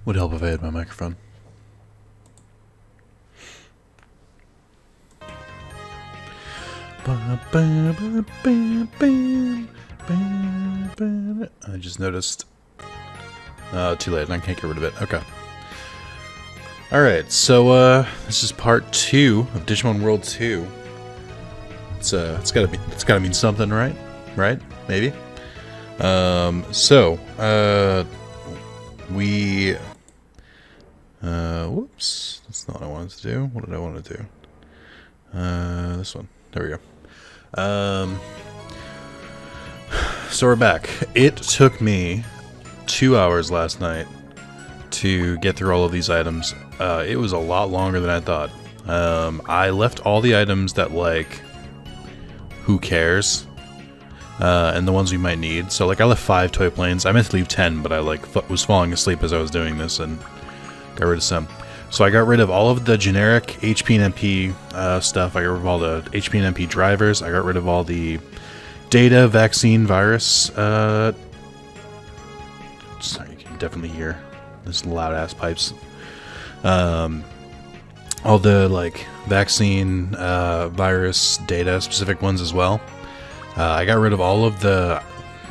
Would help if I had my microphone. I just noticed. Too late. I can't get rid of it. Okay. Alright, so this is part 2 of Digimon World 2. It's gotta mean something, right? Right? Maybe? Whoops. That's not what I wanted to do. What did I want to do? This one. There we go. So we're back. It took me 2 hours last night to get through all of these items. It was a lot longer than I thought. I left all the items that, like, who cares? And the ones we might need. So, like, I left 5 toy planes. I meant to leave 10, but I, like, was falling asleep as I was doing this and got rid of some. So I got rid of all of the generic HP and MP stuff. I got rid of all the HP and MP drivers. I got rid of all the data, vaccine, virus. Sorry, you can definitely hear this loud-ass pipes. All the, like, vaccine, virus, data, specific ones as well. I got rid of all of the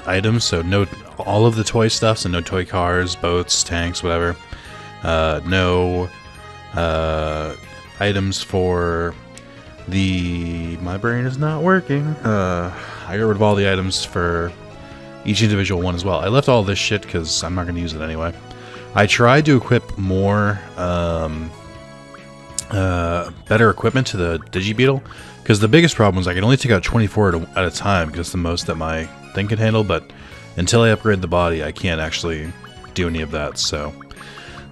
items, so all of the toy stuff, so no toy cars, boats, tanks, whatever. No items for my brain is not working. I got rid of all the items for each individual one as well. I left all this shit because I'm not going to use it anyway. I tried to equip more better equipment to the Digibeetle, because the biggest problem was I could only take out 24 at a time because it's the most that my thing could handle, but until I upgrade the body I can't actually do any of that, so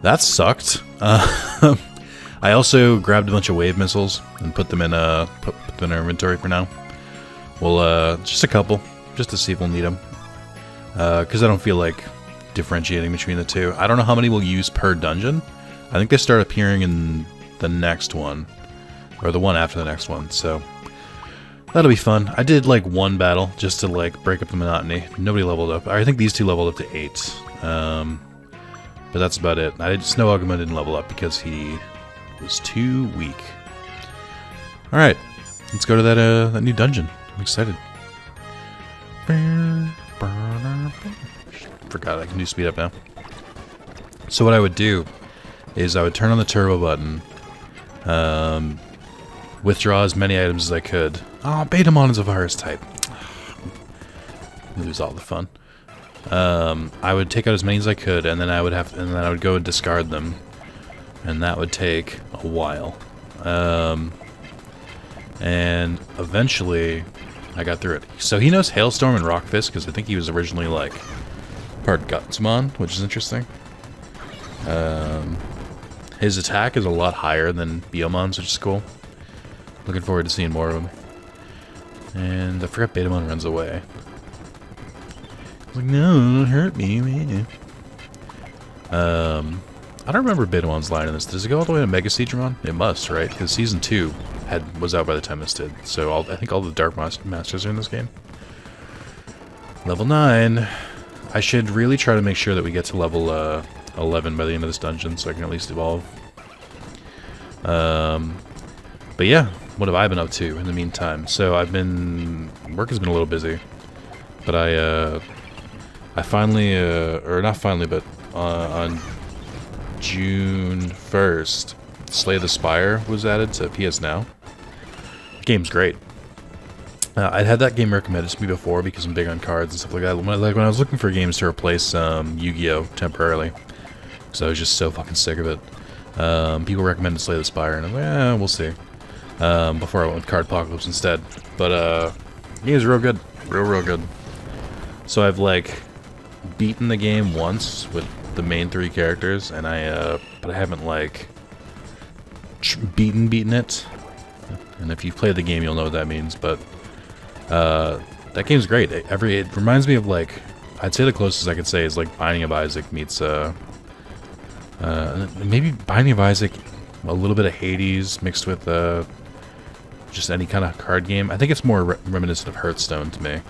that sucked. I also grabbed a bunch of wave missiles and put them in our inventory for now. Well, just a couple, just to see if we'll need them, because I don't feel like differentiating between the two. I don't know how many we'll use per dungeon. I think they start appearing in the next one, or the one after the next one, so that'll be fun. I did like one battle just to like break up the monotony. Nobody leveled up. I think these two leveled up to 8, but that's about it. Snow Agumon didn't level up because he was too weak. Alright, let's go to that new dungeon. I'm excited. Forgot I can do speed up now. So what I would do is I would turn on the turbo button, withdraw as many items as I could. Oh, Betamon is a virus type. Lose all the fun. I would take out as many as I could, and then I would go and discard them, and that would take a while. And eventually, I got through it. So he knows Hailstorm and Rock Fist because I think he was originally like part Gutsmon, which is interesting. His attack is a lot higher than Biomon's, which is cool. Looking forward to seeing more of him. And I forgot Betamon runs away. I was like, no, don't hurt me, man. I don't remember Betamon's line in this. Does it go all the way to Mega Siegramon? It must, right? Because Season 2 was out by the time this did. So I think all the Dark Masters are in this game. Level 9. I should really try to make sure that we get to level 11 by the end of this dungeon, so I can at least evolve. But yeah, what have I been up to in the meantime? So work has been a little busy, but I finally, or not finally, but on June 1st, Slay the Spire was added to PS Now. The game's great. I'd had that game recommended to me before because I'm big on cards and stuff like that. When I was looking for games to replace Yu-Gi-Oh! Temporarily, because I was just so fucking sick of it. People recommended Slay the Spire, and I'm like, eh, we'll see. Before I went with Cardpocalypse instead. But the game is real good. Real good. So I've, like, beaten the game once with the main 3 characters, and but I haven't, like, beaten it. And if you've played the game, you'll know what that means, but that game's great. It reminds me of, like, I'd say the closest I could say is like Binding of Isaac meets maybe Binding of Isaac, a little bit of Hades mixed with just any kind of card game. I think it's more reminiscent of Hearthstone to me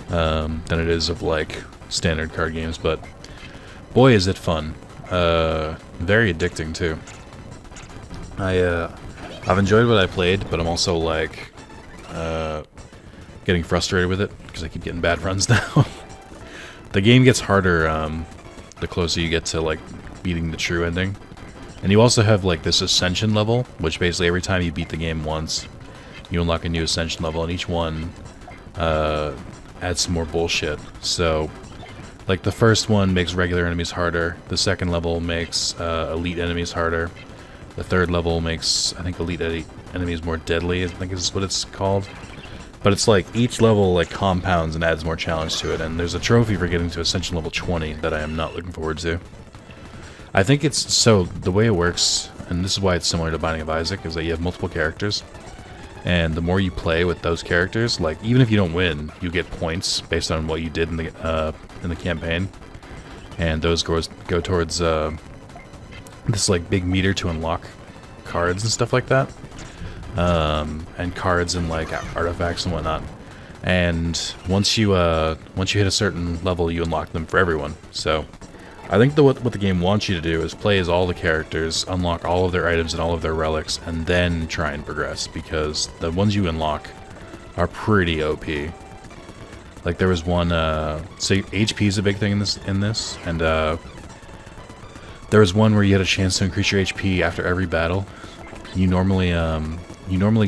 than it is of like standard card games, but boy is it fun. very addicting too. I've enjoyed what I played, but I'm also like getting frustrated with it because I keep getting bad runs now. The game gets harder the closer you get to like beating the true ending. And you also have like this ascension level, which basically every time you beat the game once, you unlock a new ascension level, and each one adds some more bullshit. So, like the first one makes regular enemies harder, the second level makes elite enemies harder, the third level makes, I think, elite enemies more deadly, I think is what it's called. But it's like each level like compounds and adds more challenge to it, and there's a trophy for getting to ascension level 20 that I am not looking forward to. I think it's, so the way it works, and this is why it's similar to Binding of Isaac, is that you have multiple characters, and the more you play with those characters, like even if you don't win, you get points based on what you did in the campaign, and those go towards this like big meter to unlock cards and stuff like that, and cards and like artifacts and whatnot. And once you hit a certain level, you unlock them for everyone. So I think what the game wants you to do is play as all the characters, unlock all of their items and all of their relics, and then try and progress, because the ones you unlock are pretty OP. Like there was one, so HP is a big thing in this, and there was one where you had a chance to increase your HP after every battle. You normally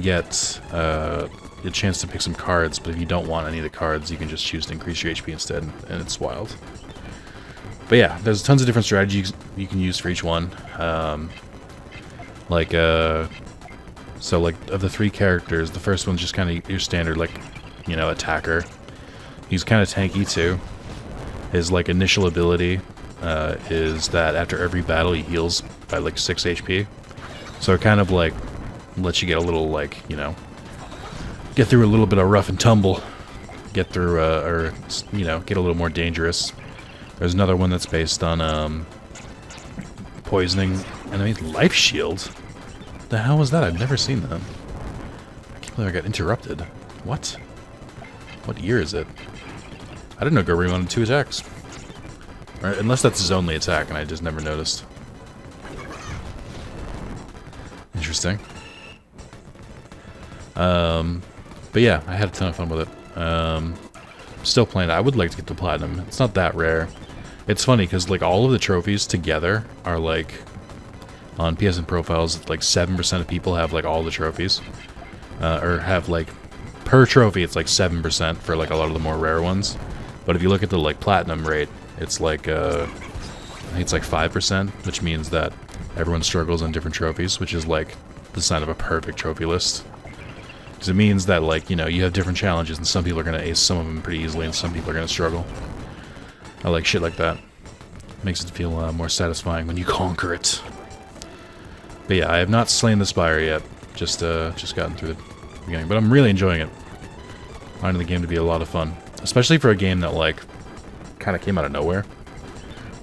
get a chance to pick some cards, but if you don't want any of the cards, you can just choose to increase your HP instead, and it's wild. But yeah, there's tons of different strategies you can use for each one. So like of the three characters, the first one's just kind of your standard, like, you know, attacker. He's kind of tanky too. His like initial ability is that after every battle he heals by like 6 HP. So it kind of like lets you get a little, like, you know, get through a little bit of rough and tumble, get through or you know, get a little more dangerous. There's another one that's based on poisoning enemies. Life shield? The hell was that? I've never seen that. I can't believe I got interrupted. What? What year is it? I didn't know Gurry wanted 2 attacks. Or, unless that's his only attack and I just never noticed. Interesting. But yeah, I had a ton of fun with it. Still playing it. I would like to get to Platinum. It's not that rare. It's funny because like all of the trophies together are like on PSN profiles, like 7% of people have like all the trophies, or have like per trophy it's like 7% for like a lot of the more rare ones. But if you look at the like Platinum rate, it's like I think it's like 5%, which means that everyone struggles on different trophies, which is like the sign of a perfect trophy list. Because it means that, like, you know, you have different challenges, and some people are going to ace some of them pretty easily, and some people are going to struggle. I like shit like that. Makes it feel more satisfying when you conquer it. But yeah, I have not slain the Spire yet. Just gotten through the beginning. But I'm really enjoying it. Finding the game to be a lot of fun. Especially for a game that, like, kind of came out of nowhere.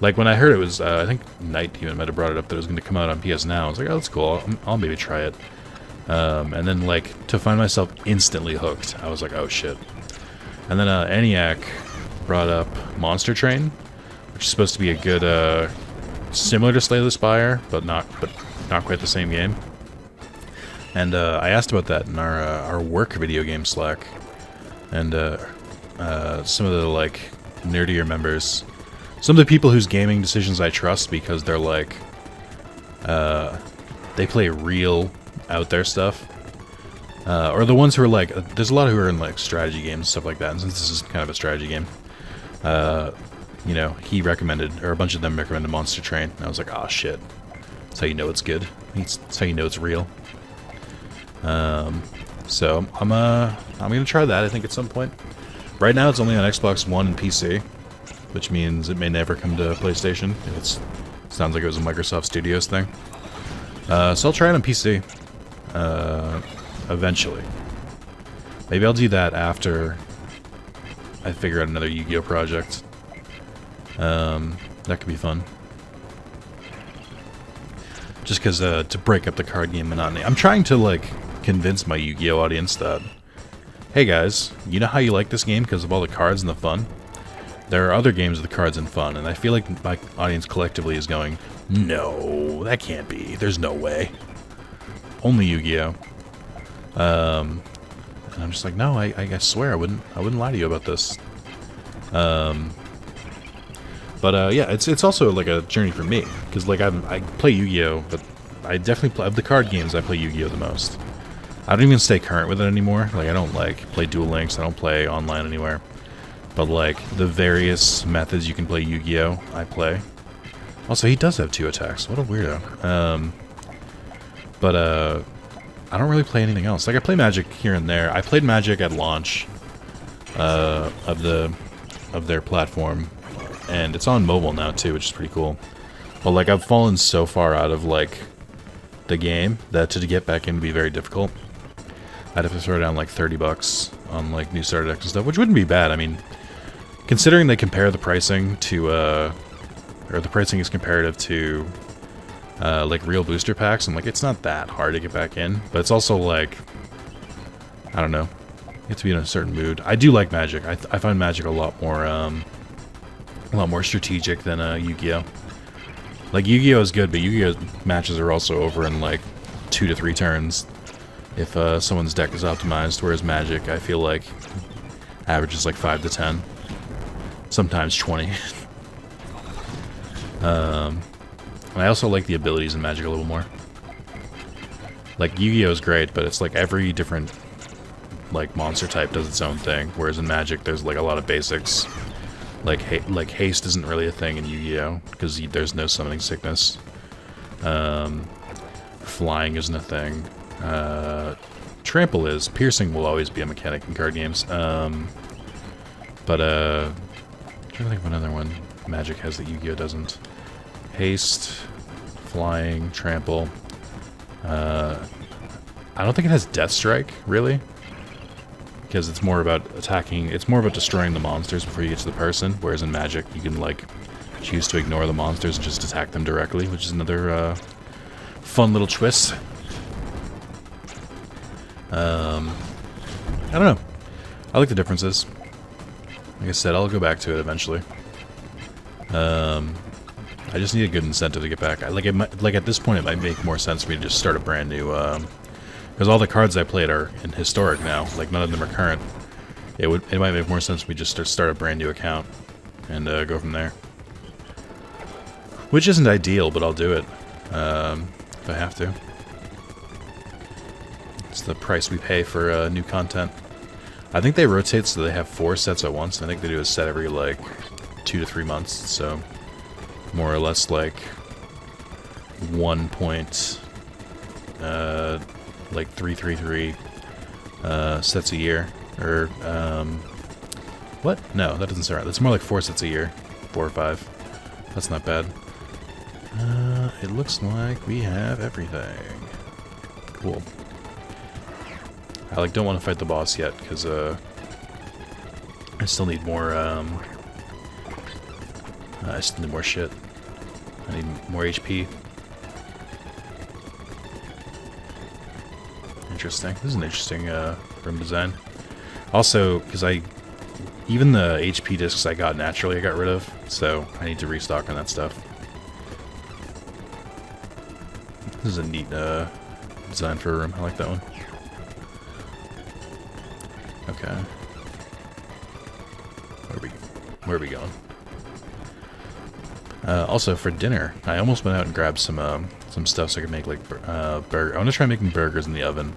Like, when I heard it was, I think Knight even might have brought it up that it was going to come out on PS Now. I was like, oh, that's cool. I'll maybe try it. And then, like, to find myself instantly hooked, I was like, oh shit. And then ENIAC brought up Monster Train, which is supposed to be a good, similar to Slay the Spire, but not quite the same game. And I asked about that in our work video game Slack, and some of the like nerdier members, some of the people whose gaming decisions I trust because they're like, they play real out there stuff, or the ones who are like, there's a lot who are in like strategy games and stuff like that, and since this is kind of a strategy game, you know, he recommended, or a bunch of them recommended Monster Train, and I was like, oh shit, that's how you know it's good, that's how you know it's real. So I'm gonna try that, I think, at some point. Right now it's only on Xbox One and PC, which means it may never come to PlayStation. It sounds like it was a Microsoft Studios thing. So I'll try it on PC. Eventually. Maybe I'll do that after I figure out another Yu-Gi-Oh! Project. That could be fun. Just because, to break up the card game monotony. I'm trying to, like, convince my Yu-Gi-Oh! Audience that, hey guys, you know how you like this game because of all the cards and the fun? There are other games with the cards and fun, and I feel like my audience collectively is going, no, that can't be. There's no way. Only Yu-Gi-Oh. And I'm just like, no, I swear I wouldn't lie to you about this. But yeah, it's also like a journey for me, because like I play Yu-Gi-Oh, but I definitely play of the card games. I play Yu-Gi-Oh the most. I don't even stay current with it anymore. Like I don't like play Duel Links. I don't play online anywhere. But like the various methods you can play Yu-Gi-Oh, I play. Also, he does have 2 attacks. What a weirdo. But I don't really play anything else. Like I play Magic here and there. I played Magic at launch of their platform, and it's on mobile now too, which is pretty cool. But like I've fallen so far out of like the game that to get back in would be very difficult. I'd have to throw down like $30 on like new starter decks and stuff, which wouldn't be bad. I mean, considering they compare the pricing to or the pricing is comparative to like real booster packs, and like it's not that hard to get back in, but it's also like, I don't know, you have to be in a certain mood. I do like Magic. I find Magic a lot more strategic than Yu-Gi-Oh. Like Yu-Gi-Oh is good, but Yu-Gi-Oh matches are also over in like 2 to 3 turns if someone's deck is optimized, whereas Magic, I feel like, averages like 5 to 10, sometimes 20. I also like the abilities in Magic a little more. Like Yu-Gi-Oh is great, but it's like every different like monster type does its own thing, whereas in Magic there's like a lot of basics. Like haste isn't really a thing in Yu-Gi-Oh because there's no summoning sickness. Flying isn't a thing. Trample is. Piercing will always be a mechanic in card games. I'm trying to think of another one Magic has that Yu-Gi-Oh doesn't. Haste, flying, trample. I don't think it has Death Strike, really. Because it's more about attacking, it's more about destroying the monsters before you get to the person, whereas in Magic you can like choose to ignore the monsters and just attack them directly, which is another fun little twist. I don't know. I like the differences. Like I said, I'll go back to it eventually. I just need a good incentive to get back. Like at this point, it might make more sense for me to just start a brand new. Because all the cards I played are in historic now. Like none of them are current. It might make more sense for me just to start a brand new account and go from there. Which isn't ideal, but I'll do it if I have to. It's the price we pay for new content. I think they rotate so they have 4 sets at once. I think they do a set every like 2 to 3 months. So more or less like 333 sets a year. Or what? No, that doesn't sound right. That's more like 4 sets a year. 4 or 5. That's not bad. It looks like we have everything. Cool. I like don't want to fight the boss yet because I still need more. I still need more shit. I need more HP. Interesting. This is an interesting room design. Also, because even the HP discs I got naturally, I got rid of, so I need to restock on that stuff. This is a neat design for a room. I like that one. Okay. Where are we going? Also, for dinner, I almost went out and grabbed some stuff so I could make like burger. I want to try making burgers in the oven,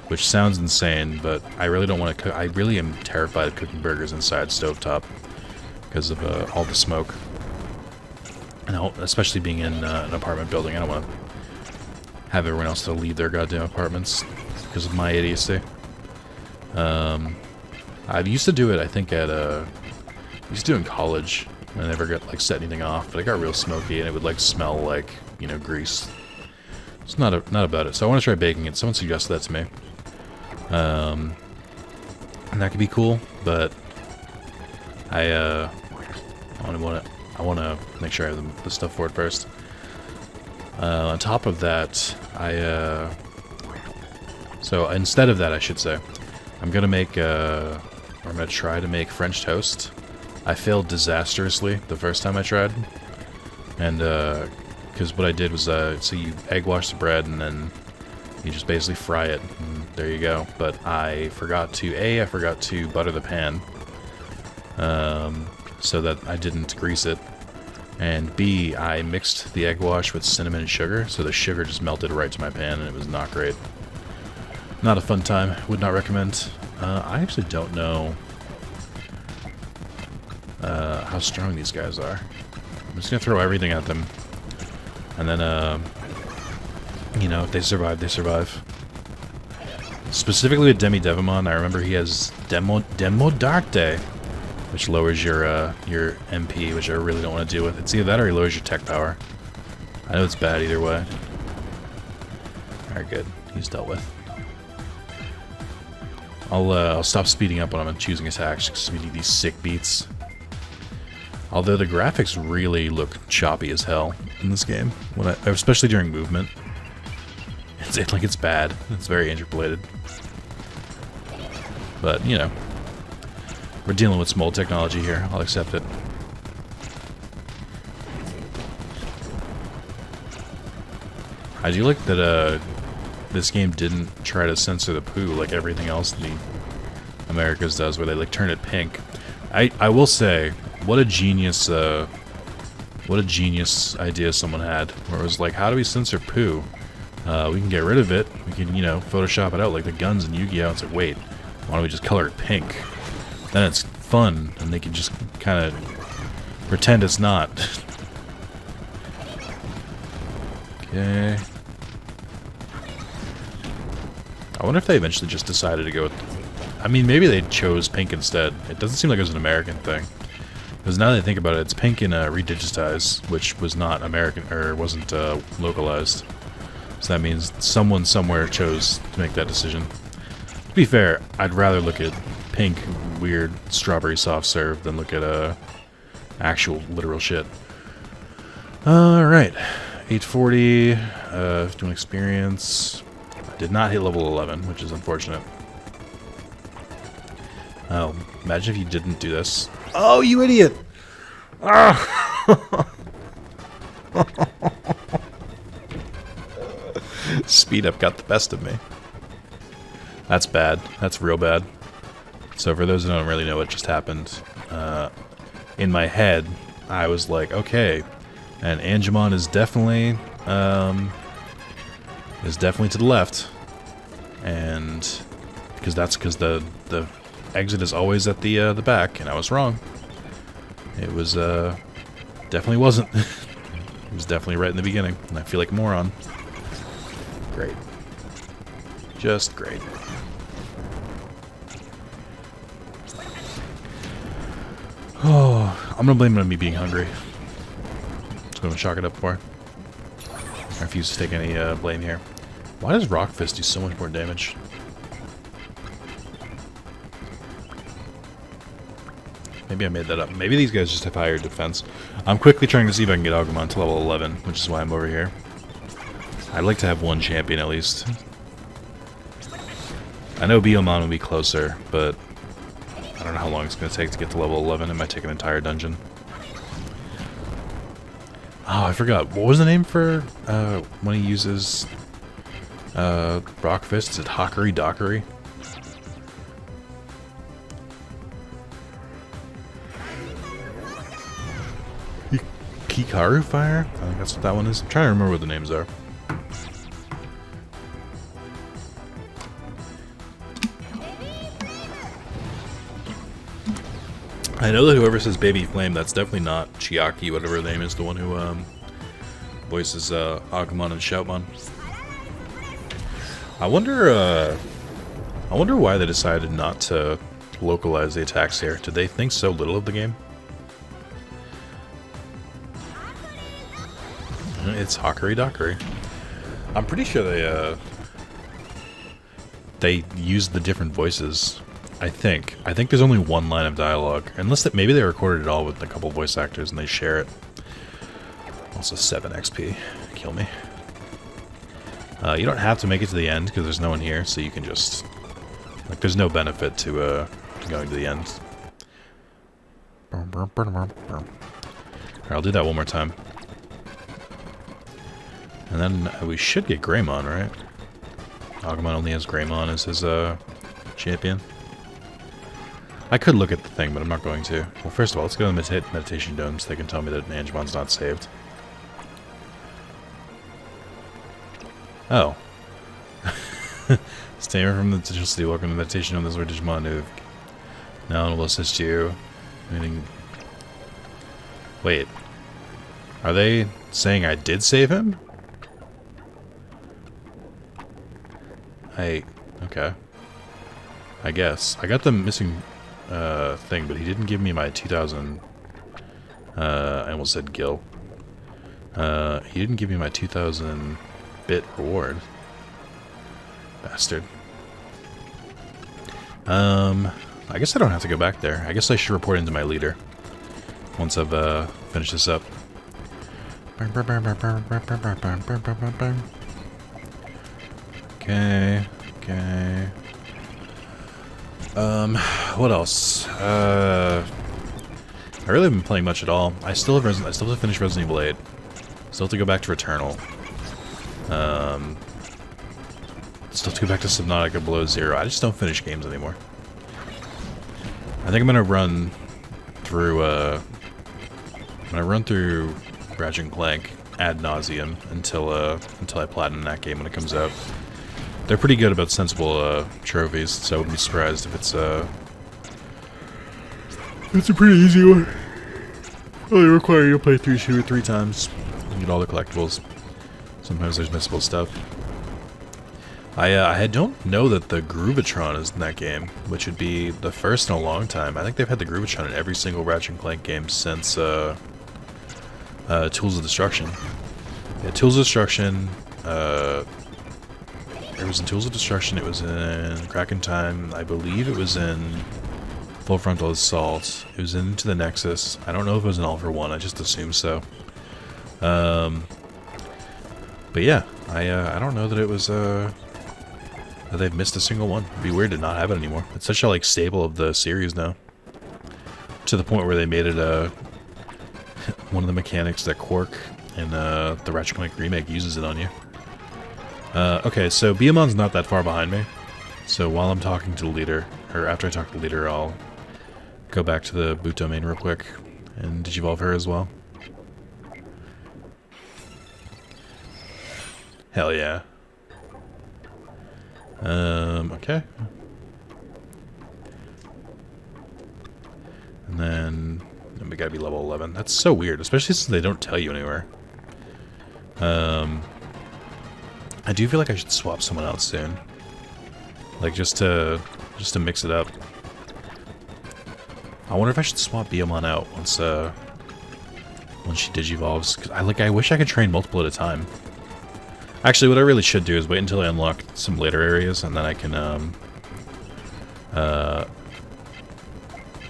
which sounds insane, but I really don't want to cook. I really am terrified of cooking burgers inside stovetop because of all the smoke, and especially being in an apartment building. I don't want to have everyone else to leave their goddamn apartments because of my idiocy. I used to do it, I think, I used to do it in college. I never got, like, set anything off, but it got real smoky, and it would, like, smell like, you know, grease. It's not about it. So I want to try baking it. Someone suggested that to me. And that could be cool, but I want to make sure I have the stuff for it first. On top of that, so instead of that, I should say, I'm gonna make, or I'm gonna try to make French toast I failed disastrously the first time I tried. And, because what I did was, so you egg wash the bread and then you just basically fry it. And there you go. But I forgot to butter the pan. So that I didn't grease it. And B, I mixed the egg wash with cinnamon and sugar, so the sugar just melted right to my pan, and it was not great. Not a fun time. Would not recommend. I actually don't know how strong these guys are. I'm just gonna throw everything at them, and then, you know, if they survive, they survive. Specifically with Digimon, I remember he has Demo Dark Day, which lowers your MP, which I really don't want to deal with. It's either that or he lowers your tech power. I know it's bad either way. Alright, good. He's dealt with. I'll stop speeding up when I'm choosing attacks, because we need these sick beats. Although the graphics really look choppy as hell in this game, especially during movement. It's bad. It's very interpolated. But, you know. We're dealing with small technology here. I'll accept it. I do like that this game didn't try to censor the poo like everything else the Americas does, where they like turn it pink. I will say, what a genius idea someone had, where it was like, how do we censor poo? We can get rid of it. We can, you know, Photoshop it out like the guns in Yu-Gi-Oh! It's like, wait, why don't we just color it pink? Then it's fun, and they can just kind of pretend it's not. Okay. I wonder if they eventually just decided to go with... I mean, maybe they chose pink instead. It doesn't seem like it was an American thing. Because now that I think about it, it's pink in Redigitize, which was not American, or wasn't localized. So that means someone somewhere chose to make that decision. To be fair, I'd rather look at pink, weird, strawberry soft serve than look at actual, literal shit. Alright. 840, doing experience. I did not hit level 11, which is unfortunate. Oh, imagine if you didn't do this. Oh, you idiot! Ah! Speed up got the best of me. That's bad. That's real bad. So for those who don't really know what just happened, in my head, I was like, okay, and Angemon is definitely to the left, and because the exit is always at the back, and I was wrong. It was definitely wasn't. It was definitely right in the beginning, and I feel like a moron. Great. Just great. Oh, I'm gonna blame it on me being hungry. Just gonna chalk it up for. I refuse to take any blame here. Why does Rock Fist do so much more damage? Maybe I made that up. Maybe these guys just have higher defense. I'm quickly trying to see if I can get Agumon to level 11, which is why I'm over here. I'd like to have one champion at least. I know Biomon will be closer, but I don't know how long it's going to take to get to level 11. It might take an entire dungeon. Oh, I forgot. What was the name for when he uses Rock Fist? Is it Hakurei Dakari? Hikaru Fire? I think that's what that one is. I'm trying to remember what the names are. I know that whoever says Baby Flame, that's definitely not Chiaki, whatever her name is, the one who voices Agumon and Shoutmon. I wonder why they decided not to localize the attacks here. Did they think so little of the game? It's Hakurei Dakari. I'm pretty sure they used the different voices. I think there's only one line of dialogue, unless maybe they recorded it all with a couple voice actors and they share it. Also 7 XP. Kill me. You don't have to make it to the end because there's no one here, so you can just there's no benefit to going to the end. I'll do that one more time. And then we should get Greymon, right? Agumon only has Greymon as his champion. I could look at the thing, but I'm not going to. Well, first of all, let's go to the meditation dome so they can tell me that Angemon's not saved. Oh. Stamer from the Digital City, welcome to the meditation dome. This is where Digimon move. No one will assist you. Meaning... Wait. Are they saying I did save him? Okay. I guess. I got the missing thing, but he didn't give me my 2,000... I almost said gil. He didn't give me my 2,000 bit reward. Bastard. I guess I don't have to go back there. I guess I should report into my leader once I've finished this up. Okay. What else? I really haven't been playing much at all. I still have to finish Resident Evil 8. Still have to go back to Returnal. Still have to go back to Subnautica Below Zero. I just don't finish games anymore. I think I'm gonna run through Ratchet and Clank ad nauseum until I platinum that game when it comes out. They're pretty good about sensible trophies, so I wouldn't be surprised if it's a pretty easy one. Only require you to play through 2 or 3 times and get all the collectibles. Sometimes there's missable stuff. I don't know that the Groovatron is in that game, which would be the first in a long time. I think they've had the Groovatron in every single Ratchet and Clank game since Tools of Destruction. Yeah, Tools of Destruction. It was in Tools of Destruction. It was in Crack in Time. I believe it was in Full Frontal Assault. It was Into the Nexus. I don't know if it was in All for One. I just assume so. But yeah, I don't know that it was that they've missed a single one. It'd be weird to not have it anymore. It's such a like staple of the series now, to the point where they made it one of the mechanics that Quark in the Ratchet & Clank remake uses it on you. Okay, so Beamon's not that far behind me. So while I'm talking to the leader, or after I talk to the leader, I'll go back to the boot domain real quick and digivolve her as well. Hell yeah. Okay. And then we gotta be level 11. That's so weird, especially since they don't tell you anywhere. I do feel like I should swap someone else soon. Like, just to mix it up. I wonder if I should swap Beamon out once she digivolves. 'Cause I wish I could train multiple at a time. Actually, what I really should do is wait until I unlock some later areas, and then I can,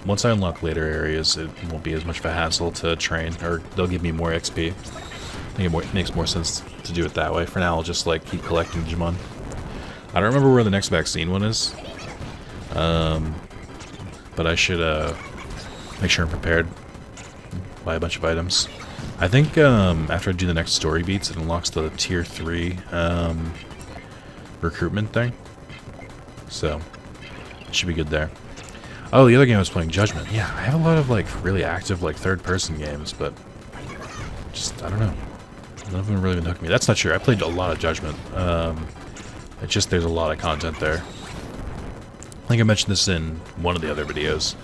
once I unlock later areas, it won't be as much of a hassle to train, or they'll give me more XP. I think it makes more sense to do it that way. For now, I'll just, like, keep collecting Digimon. I don't remember where the next vaccine one is, but I should, make sure I'm prepared. Buy a bunch of items. I think after I do the next story beats, it unlocks the tier 3 recruitment thing. So, it should be good there. Oh, the other game I was playing, Judgment. Yeah, I have a lot of like really active like third-person games, but just, I don't know. None of them have really been hooking me. That's not true. I played a lot of Judgment. It's just there's a lot of content there. I think I mentioned this in one of the other videos.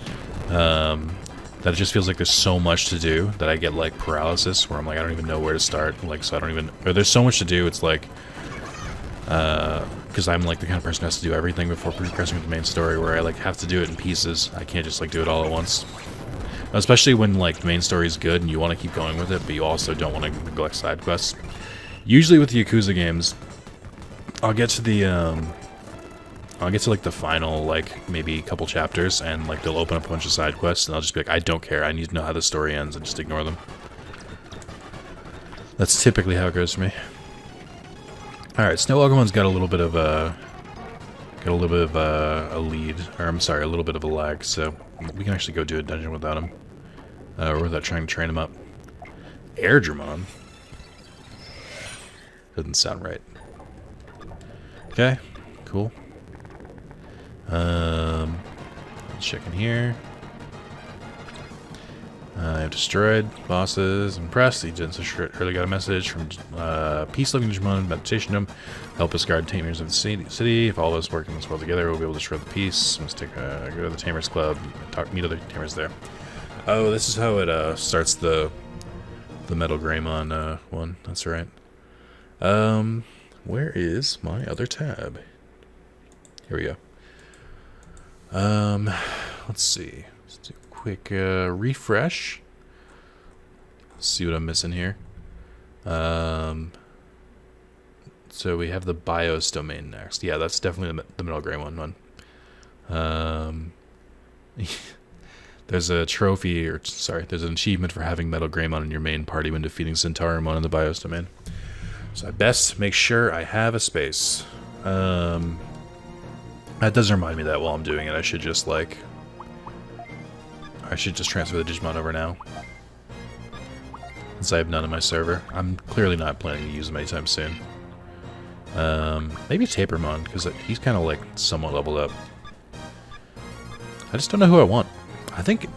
That it just feels like there's so much to do that I get like paralysis, where I'm like, I don't even know where to start. Like, so I don't even, or there's so much to do, it's like, because I'm like the kind of person who has to do everything before progressing with the main story, where I like have to do it in pieces. I can't just like do it all at once. Especially when like the main story is good and you want to keep going with it, but you also don't want to neglect side quests. Usually with the Yakuza games, I'll get to like the final, like, maybe a couple chapters, and, like, they'll open up a bunch of side quests, and I'll just be like, I don't care, I need to know how the story ends, and just ignore them. That's typically how it goes for me. Alright, Snow Agumon's got a little bit of a lead, or I'm sorry, a little bit of a lag, so we can actually go do a dungeon without him. Or was that trying to train him up? Digimon? Doesn't sound right. Okay, cool. Let's check in here. I've destroyed bosses. Impressed. The agents early got a message from peace-loving Digimon meditation room. Help us guard tamers of the city. If all of us work in this world together, we'll be able to destroy the peace. Let's go to the Tamers Club. Meet other tamers there. Oh, this is how it starts the Metal Greymon one. That's right. Where is my other tab? Here we go. Let's see. Let's do a quick refresh. See what I'm missing here. So we have the BIOS domain next. Yeah, that's definitely the Metal Greymon one. There's a trophy, or sorry, there's an achievement for having Metal Greymon in your main party when defeating Centaurumon in the BIOS domain. So I best make sure I have a space. That does remind me that while I'm doing it, I should just transfer the Digimon over now. Since I have none in my server. I'm clearly not planning to use them anytime soon. Maybe Tapermon, because he's kind of like somewhat leveled up. I just don't know who I want. I think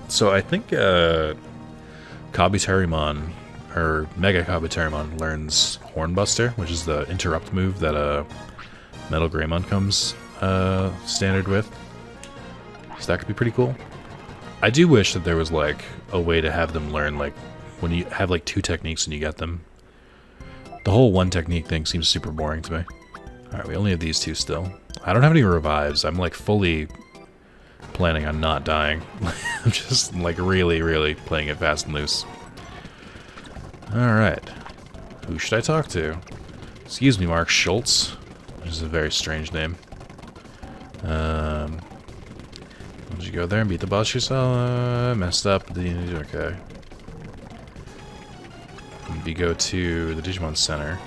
Kabuterimon, or Mega Kabuterimon, learns Hornbuster, which is the interrupt move that Metal Greymon comes standard with. So that could be pretty cool. I do wish that there was like a way to have them learn, like when you have like 2 techniques and you get them. The whole 1 technique thing seems super boring to me. Alright, we only have these 2 still. I don't have any revives. I'm like fully planning on not dying. I'm just like really playing it fast and loose. Alright. Who should I talk to? Excuse me, Mark Schultz. Which is a very strange name. Did you go there and beat the boss yourself? Messed up. Okay. We go to the Digimon Center.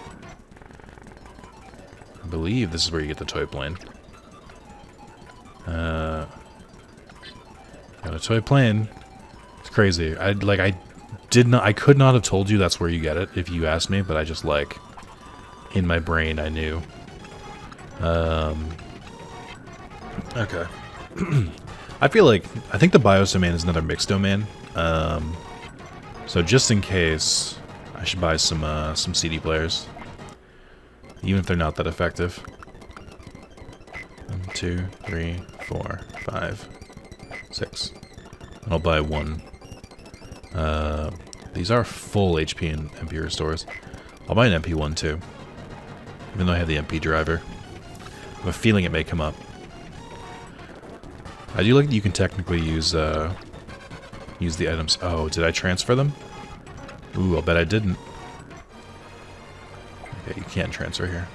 I believe this is where you get the toy plane. Got a toy plane. It's crazy. I could not have told you that's where you get it if you asked me, but I just like in my brain I knew. Okay. I think the BIOS domain is another mixed domain. So just in case, I should buy some CD players, even if they're not that effective. 1, 2, 3, 4, 5, 6. And I'll buy 1. These are full HP and MP restores. I'll buy an MP one too, even though I have the MP driver. I have a feeling it may come up. I do like that you can technically use the items. Oh, did I transfer them? Ooh, I'll bet I didn't. Okay, you can't transfer here.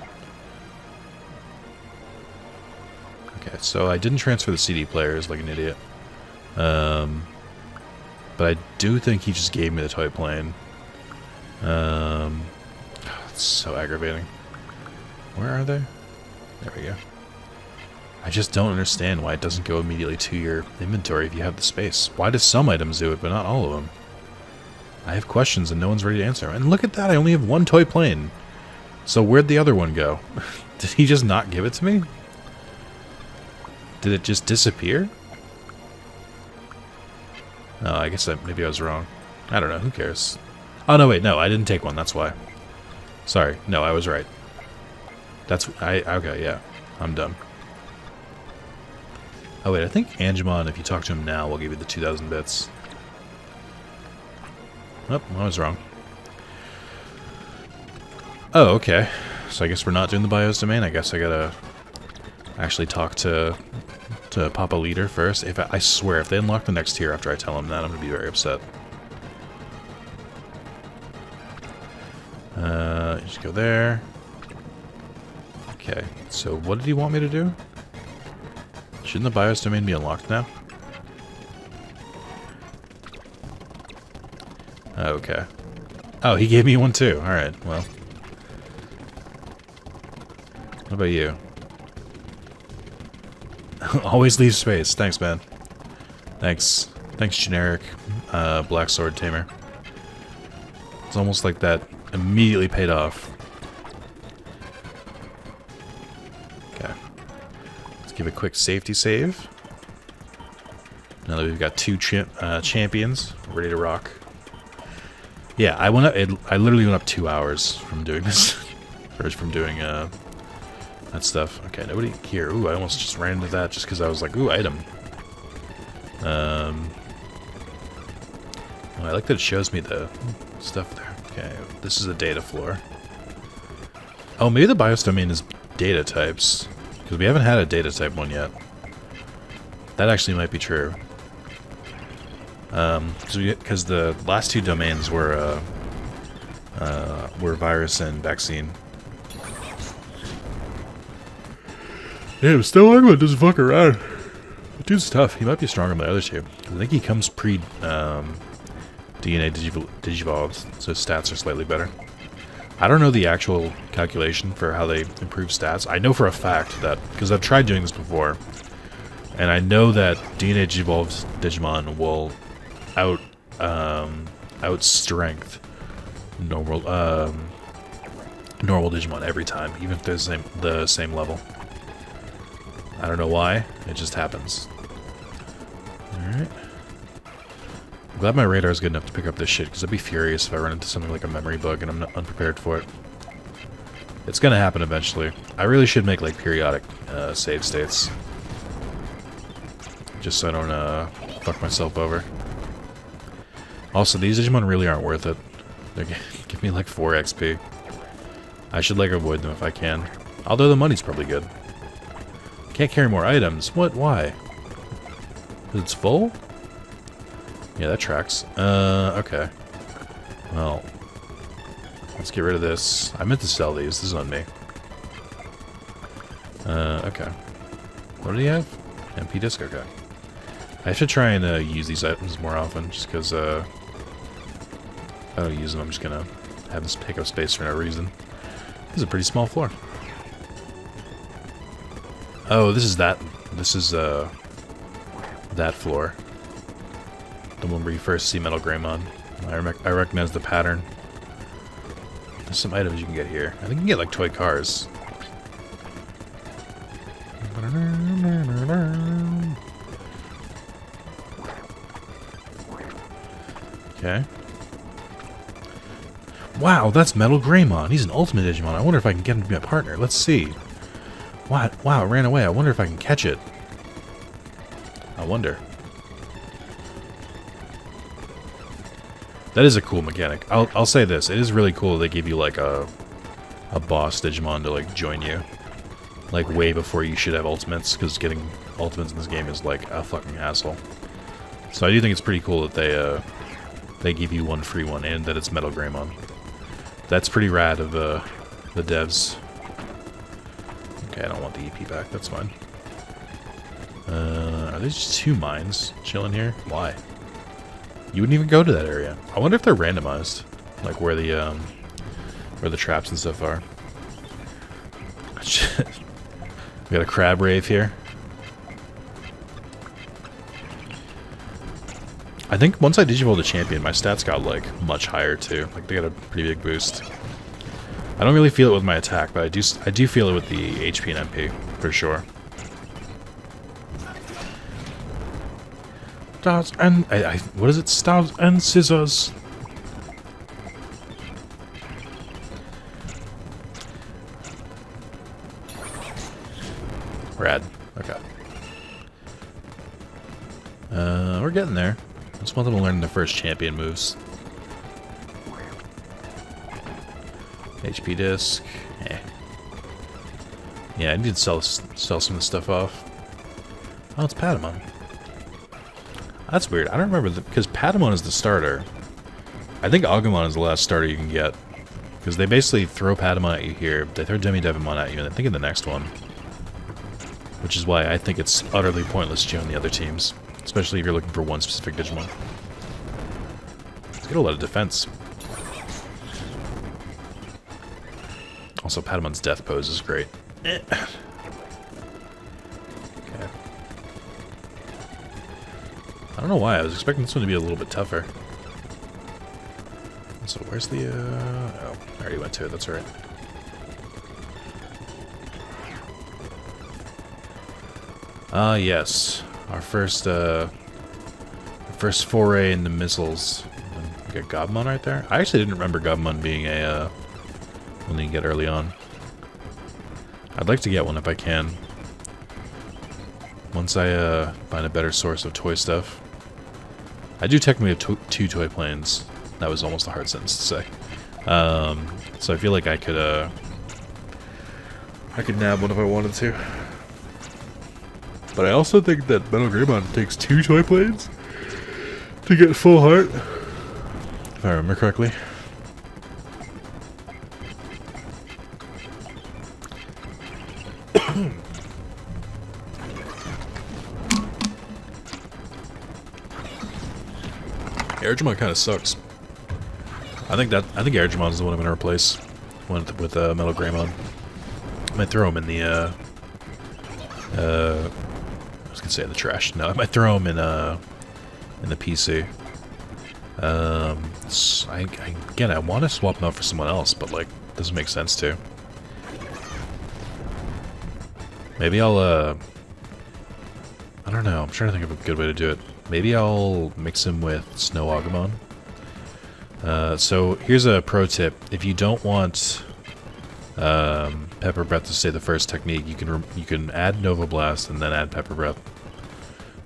Okay, so I didn't transfer the CD players like an idiot. But I do think he just gave me the toy plane. It's so aggravating. Where are they? There we go. I just don't understand why it doesn't go immediately to your inventory if you have the space. Why do some items do it, but not all of them? I have questions and no one's ready to answer. And look at that, I only have 1 toy plane. So where'd the other one go? Did he just not give it to me? Did it just disappear? Oh, I guess maybe I was wrong. I don't know, who cares? Oh, no, wait, no, I didn't take one, that's why. Sorry, no, I was right. Okay, yeah, I'm done. Oh wait, I think Angemon, if you talk to him now, will give you the 2,000 bits. Oh, I was wrong. Oh, okay. So I guess we're not doing the BIOS domain. I guess I gotta actually talk to Papa Leader first. I swear, if they unlock the next tier after I tell them that, I'm gonna be very upset. Just go there. Okay, so what did he want me to do? Shouldn't the BIOS domain be unlocked now? Okay. Oh, he gave me one too. Alright, well. What about you? Always leave space. Thanks, man. Thanks. Thanks, generic Black Sword Tamer. It's almost like that immediately paid off. Okay. Let's give a quick safety save. Now that we've got two champions ready to rock. Yeah, I literally went up 2 hours from doing this. Or from doing that stuff. Okay, nobody here. Ooh, I almost just ran into that just because I was like, ooh, item. Oh, I like that it shows me the stuff there. Okay, this is a data floor. Oh, maybe the BIOS domain is data types. Because we haven't had a data type one yet. That actually might be true. Because the last two domains were virus and vaccine. Yeah, still Agma doesn't fuck around. The dude's tough. He might be stronger than the other two. I think he comes pre DNA digivolved, so his stats are slightly better. I don't know the actual calculation for how they improve stats. I know for a fact that, because I've tried doing this before, and I know that DNA digivolved Digimon will out strength normal Digimon every time, even if they're the same level. I don't know why, it just happens. Alright. I'm glad my radar is good enough to pick up this shit, because I'd be furious if I run into something like a memory bug and I'm not unprepared for it. It's gonna happen eventually. I really should make like periodic save states. Just so I don't fuck myself over. Also, these Digimon really aren't worth it. They give me like 4 XP. I should like avoid them if I can. Although the money's probably good. Can't carry more items. What? Why? Because it's full? Yeah, that tracks. Okay. Well, let's get rid of this. I meant to sell these. This is on me. Okay. What do you have? MP disc? Okay. I should try and use these items more often, just because if I don't use them, I'm just gonna have this take up space for no reason. This is a pretty small floor. Oh, this is that. This is that floor. The one where you first see Metal Greymon. I recognize the pattern. There's some items you can get here. I think you can get like toy cars. Okay. Wow, that's Metal Greymon. He's an ultimate Digimon. I wonder if I can get him to be my partner. Let's see. What? Wow, it ran away. I wonder if I can catch it. I wonder. That is a cool mechanic. I'll say this. It is really cool they give you like a boss Digimon to like join you. Like way before you should have ultimates, because getting ultimates in this game is like a fucking hassle. So I do think it's pretty cool that they give you one free one, and that it's Metal Greymon. That's pretty rad of the devs. Okay, I don't want the EP back, that's fine. Are there just 2 mines chilling here? Why? You wouldn't even go to that area. I wonder if they're randomized. Like where the traps and stuff are. We got a crab rave here. I think once I digivolved a champion, my stats got like much higher too. Like they got a pretty big boost. I don't really feel it with my attack, but I do feel it with the HP and MP for sure. Stars and what is it? Stars and scissors. Rad. Okay. We're getting there. I just want them to learn their first champion moves. HP disc. Eh. Yeah, I need to sell some of this stuff off. Oh, it's Patamon. That's weird. I don't remember because Patamon is the starter. I think Agumon is the last starter you can get. Because they basically throw Patamon at you here. They throw Demi-Devimon at you, and I think in the next one. Which is why I think it's utterly pointless to join the other teams. Especially if you're looking for one specific Digimon. Let's get a lot of defense. Also, Patamon's death pose is great. Okay. I don't know why. I was expecting this one to be a little bit tougher. So where's the, oh, I already went to it. That's right. Yes. Our first foray into missiles. We got Gobmon right there. I actually didn't remember Gobmon being a, one that you get early on. I'd like to get one if I can. Once I find a better source of toy stuff. I do technically have two toy planes. That was almost a hard sentence to say. So I feel like I could nab one if I wanted to. But I also think that Metal Greymon takes 2 toy planes to get full heart. If I remember correctly. Airjamon kind of sucks. I think Airjamon is the one I'm gonna replace with Metal Greymon. I might throw him in the I was gonna say in the trash. No, I might throw him in the PC. Again, I want to swap him out for someone else, but like, doesn't make sense to. Maybe I'll I don't know. I'm trying to think of a good way to do it. Maybe I'll mix him with Snow Agumon. So here's a pro tip: if you don't want Pepper Breath to stay the first technique, you can add Nova Blast and then add Pepper Breath,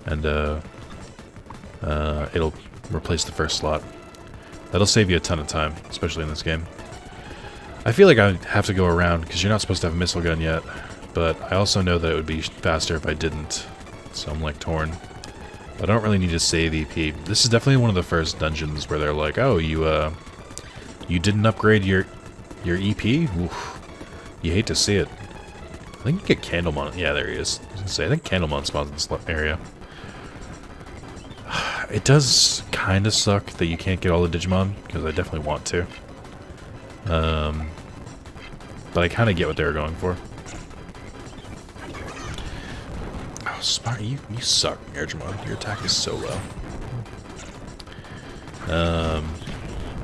and it'll replace the first slot. That'll save you a ton of time, especially in this game. I feel like I have to go around because you're not supposed to have a missile gun yet, but I also know that it would be faster if I didn't, so I'm like torn. But I don't really need to save EP. This is definitely one of the first dungeons where they're like, "Oh, you didn't upgrade your EP? Oof. You hate to see it." I think you get Candlemon. Yeah, there he is. I was gonna say, I think Candlemon spawns in this area. It does kind of suck that you can't get all the Digimon, because I definitely want to. But I kind of get what they were going for. Oh, smart! You suck, Airjamon. Your attack is so low.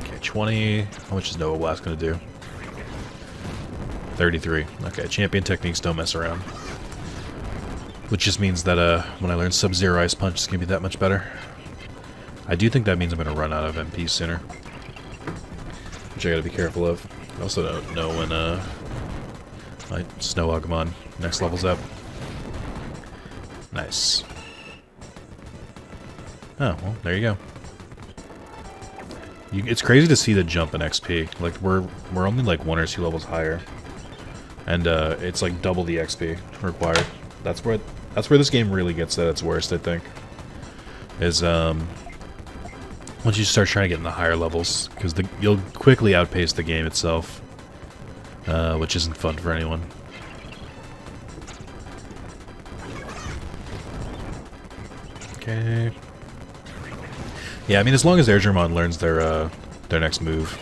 Okay, 20. How much is Nova Blast gonna do? 33. Okay, champion techniques don't mess around. Which just means that when I learn Sub-Zero Ice Punch, it's gonna be that much better. I do think that means I'm gonna run out of MP sooner, which I gotta be careful of. I also don't know when my Snow Agumon next level's up. Nice. Oh, well, there you go. It's crazy to see the jump in XP. Like, we're only like 1 or 2 levels higher, and it's like double the XP required. That's where this game really gets at its worst, I think. Is once you start trying to get in the higher levels, because you'll quickly outpace the game itself, which isn't fun for anyone. Okay. Yeah, I mean, as long as Airjamon learns their next move,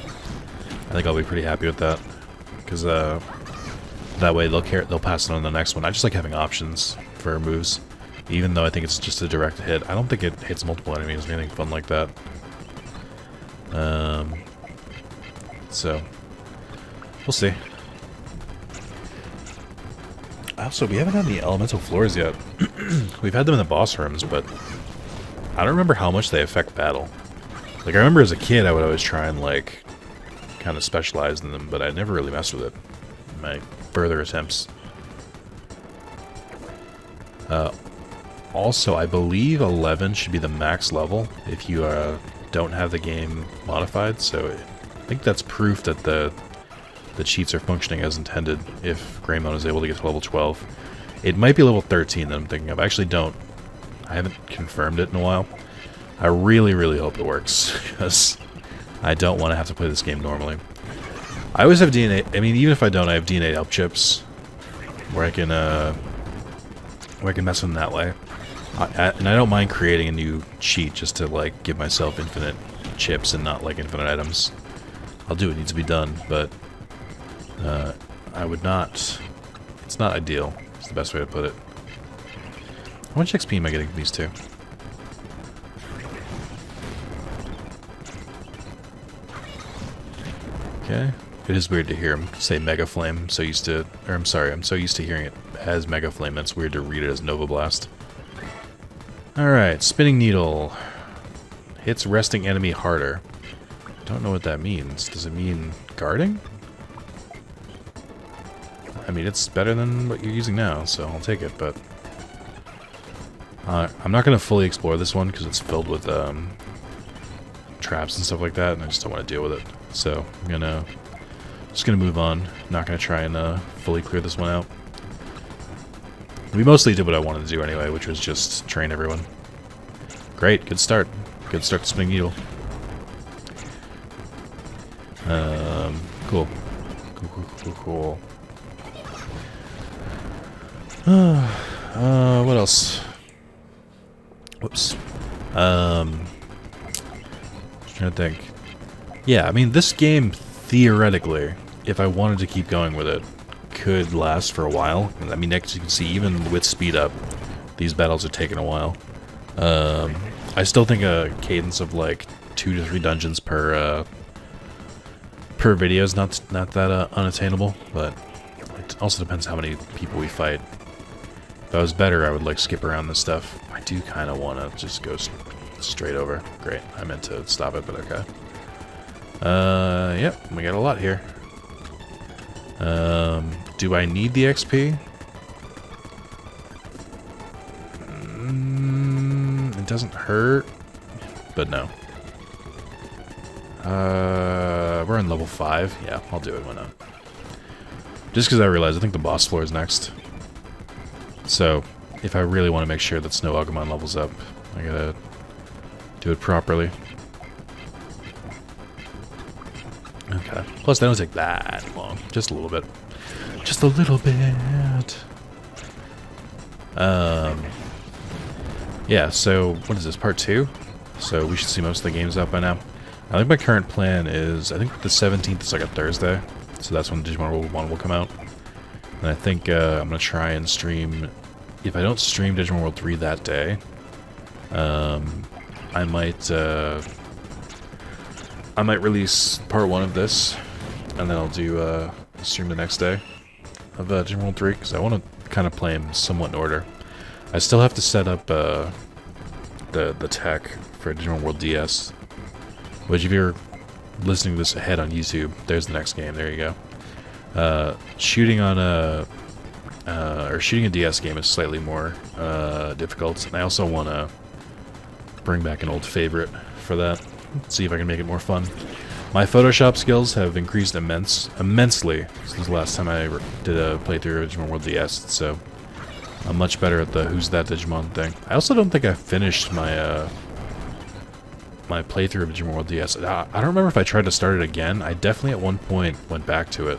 I think I'll be pretty happy with that, because that way they'll pass it on to the next one. I just like having options for moves, even though I think it's just a direct hit. I don't think it hits multiple enemies or anything fun like that. So we'll see. Also, we haven't had any elemental floors yet. We've had them in the boss rooms, but I don't remember how much they affect battle. Like, I remember as a kid I would always try and, like, kind of specialize in them, but I never really messed with it in my further attempts. Also, I believe 11 should be the max level if you don't have the game modified, so I think that's proof that the cheats are functioning as intended if Greymon is able to get to level 12. It might be level 13 that I'm thinking of. I actually don't. I haven't confirmed it in a while. I really, really hope it works, because I don't want to have to play this game normally. I always have DNA. I mean, even if I don't, I have DNA help chips where I can mess with them that way. And I don't mind creating a new cheat just to, like, give myself infinite chips and not, like, infinite items. I'll do what needs to be done, but I would not... It's not ideal. It's the best way to put it. How much XP am I getting from these two? Okay. It is weird to hear him say Mega Flame. I'm so used to, or I'm sorry, I'm so used to hearing it as Mega Flame. That's weird to read it as Nova Blast. Alright, Spinning Needle. Hits resting enemy harder. Don't know what that means. Does it mean guarding? I mean, it's better than what you're using now, so I'll take it, but... I'm not going to fully explore this one because it's filled with traps and stuff like that, and I just don't want to deal with it. So, I'm just gonna move on. Not gonna try and fully clear this one out. We mostly did what I wanted to do anyway, which was just train everyone. Great, good start. Good start to Spinning Needle. Cool. Cool. What else? Whoops. Trying to think. Yeah, I mean, this game, theoretically, if I wanted to keep going with it, could last for a while. I mean, as you can see, even with speed up, these battles are taking a while. I still think a cadence of like 2 to 3 dungeons per video is not that unattainable, but it also depends how many people we fight. If I was better, I would like skip around this stuff. I do kind of want to just go straight over. Great, I meant to stop it, but okay. Yep, we got a lot here. Do I need the XP? It doesn't hurt, but no. We're on level 5. Yeah, I'll do it, why not? Just because I realized I think the boss floor is next. So, if I really want to make sure that Snow Agumon levels up, I gotta do it properly. Okay. Plus, they don't take that long. Just a little bit. Just a little bit. Yeah, so, what is this, part 2? So, we should see most of the games out by now. I think my current plan is, I think the 17th is like a Thursday. So that's when Digimon World 1 will come out. And I think I'm going to try and stream, if I don't stream Digimon World 3 that day, I might release part 1 of this, and then I'll do stream the next day of Digimon World 3, because I want to kind of play them somewhat in order. I still have to set up the tech for Digimon World DS, which if you're listening to this ahead on YouTube, there's the next game, there you go. Shooting on shooting a DS game is slightly more difficult, and I also want to bring back an old favorite for that. See if I can make it more fun. My Photoshop skills have increased immensely since the last time I did a playthrough of Digimon World DS, so I'm much better at the Who's That Digimon thing. I also don't think I finished my my playthrough of Digimon World DS. I don't remember if I tried to start it again. I definitely at one point went back to it.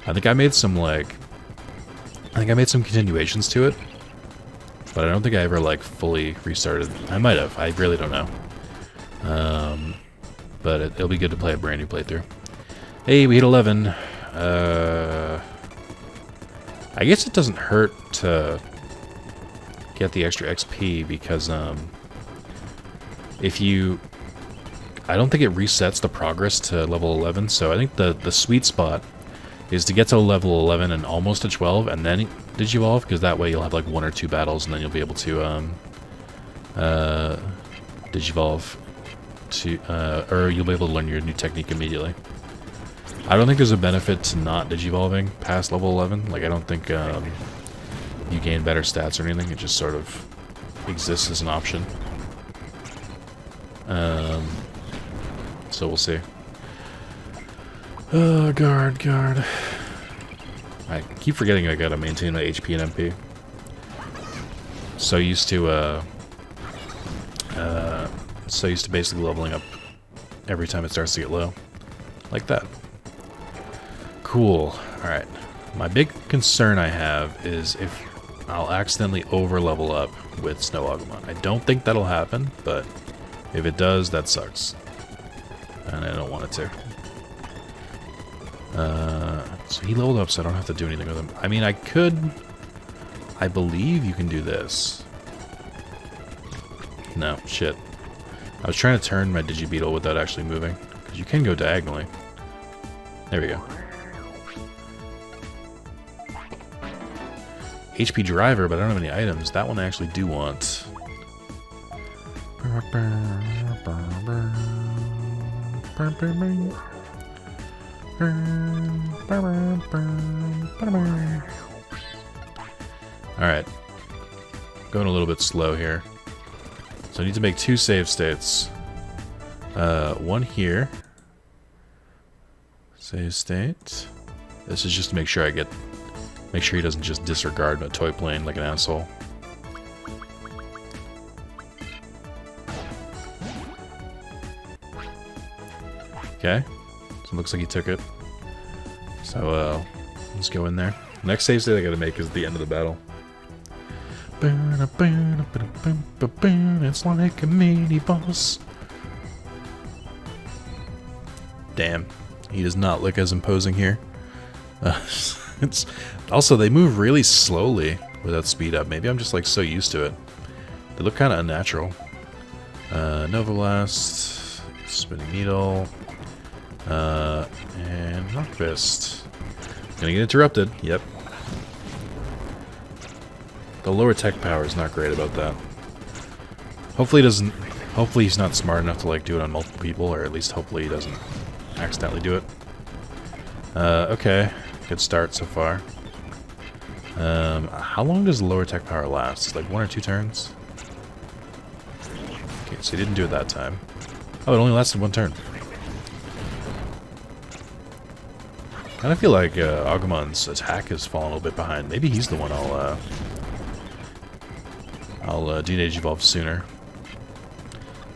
I think I made some continuations to it, but I don't think I ever like fully restarted. I might have. I really don't know. But it'll be good to play a brand new playthrough. Hey, we hit 11. I guess it doesn't hurt to get the extra XP because I don't think it resets the progress to level 11. So I think the sweet spot is to get to level 11 and almost to 12, and then Digivolve, because that way you'll have like 1 or 2 battles, and then you'll be able to Digivolve to, or you'll be able to learn your new technique immediately. I don't think there's a benefit to not Digivolving past level 11. Like, I don't think you gain better stats or anything. It just sort of exists as an option. So we'll see. Guard. I keep forgetting I gotta maintain my HP and MP. So used to basically leveling up every time it starts to get low. Like that. Cool. Alright. My big concern I have is if I'll accidentally over-level up with Snow Agumon. I don't think that'll happen, but if it does, that sucks. And I don't want it to. So he leveled up, so I don't have to do anything with him. I mean, I could... I believe you can do this. No, shit. I was trying to turn my Digibeetle without actually moving. Because you can go diagonally. There we go. HP driver, but I don't have any items. That one I actually do want. Alright. Going a little bit slow here. So I need to make 2 save states. One here. Save state. This is just to make sure make sure he doesn't just disregard a toy plane like an asshole. Okay. So it looks like he took it. So let's go in there. Next save state I gotta make is at the end of the battle. It's like a mini boss. Damn. He does not look as imposing here. It's also, they move really slowly without speed up. Maybe I'm just like so used to it. They look kind of unnatural. Nova Blast, Spinning Needle, and Rock Fist. Gonna get interrupted. Yep. The lower tech power is not great about that. Hopefully he's not smart enough to like do it on multiple people, or at least hopefully he doesn't accidentally do it. Okay. Good start so far. How long does the lower tech power last? Like 1 or 2 turns? Okay, so he didn't do it that time. Oh, it only lasted 1 turn. Kinda feel like Agumon's attack has fallen a little bit behind. Maybe he's the one I'll Teenage Evolve sooner.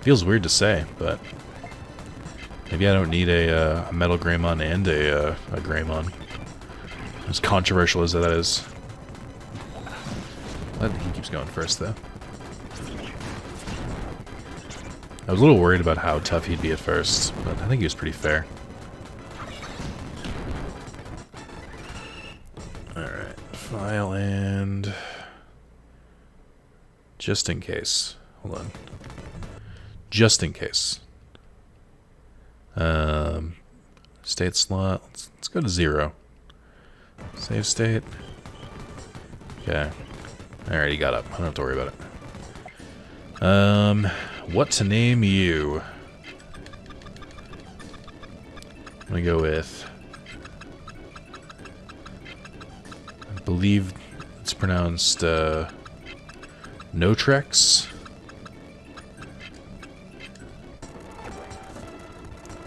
Feels weird to say, but maybe I don't need a Metal Greymon and a Greymon. As controversial as that is. I think he keeps going first, though. I was a little worried about how tough he'd be at first, but I think he was pretty fair. Alright, file and... just in case. Hold on. Just in case. State slot. Let's go to 0. Save state. Okay. Alright, he got up. I don't have to worry about it. What to name you? I'm gonna go with... I believe it's pronounced, Notrex.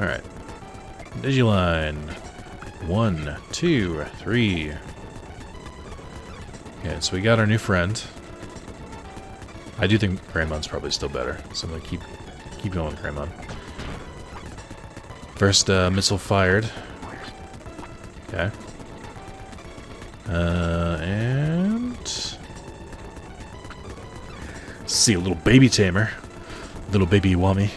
Alright. Digiline. 1, 2, 3. Okay, so we got our new friend. I do think Greymon's probably still better, so I'm gonna keep going with Greymon. First missile fired. Okay. And see a little baby tamer, little baby Wami.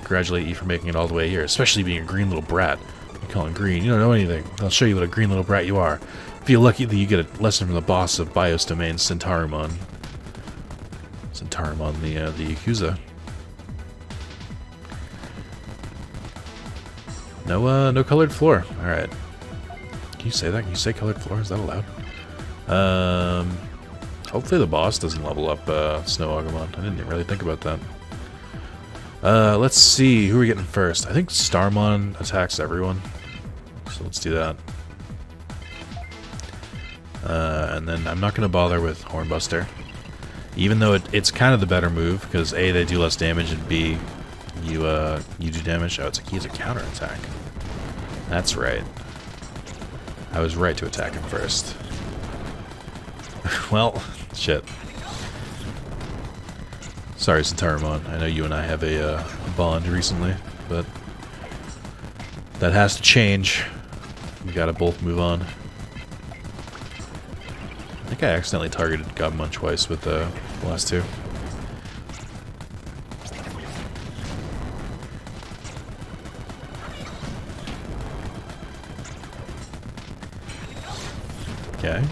Congratulate you for making it all the way here, especially being a green little brat. You call him green, you don't know anything. I'll show you what a green little brat you are. Feel lucky that you get a lesson from the boss of Bios Domain, Centaurimon. Centaurimon, the Yakuza. No colored floor. All right. Can you say that? Can you say colored floor? Is that allowed? Hopefully the boss doesn't level up Snow Agumon. I didn't really think about that. Let's see. Who are we getting first? I think Starmon attacks everyone. So let's do that. And then I'm not going to bother with Hornbuster. Even though it's kind of the better move, because A, they do less damage, and B, you do damage. Oh, he has a counterattack. That's right. I was right to attack him first. Well, shit. Sorry, Centaurimon. I know you and I have a bond recently, but that has to change. We gotta both move on. I think I accidentally targeted Gabumon twice with the last two. Okay.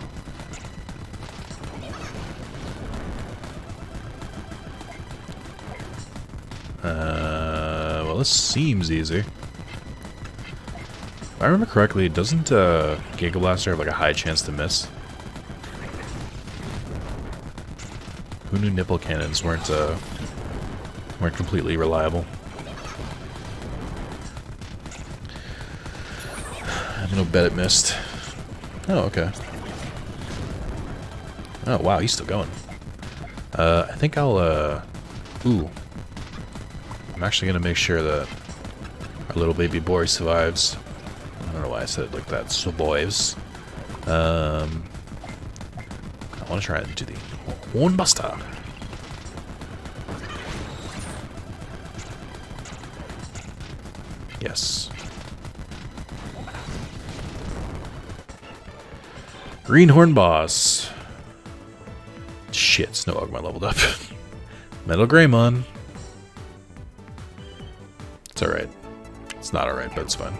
Well, this seems easy. If I remember correctly, doesn't Giga Blaster have like a high chance to miss? Who knew nipple cannons weren't completely reliable? I'm gonna bet it missed. Oh, okay. Oh, wow, he's still going. I think I'll, ooh. I'm actually gonna make sure that our little baby boy survives. I don't know why I said it like that. Survives. I want to try and do the Horn Buster. Yes. Greenhorn Boss. Shit, Snow Agumon leveled up. Metal Greymon. It's alright. It's not alright, but it's fine.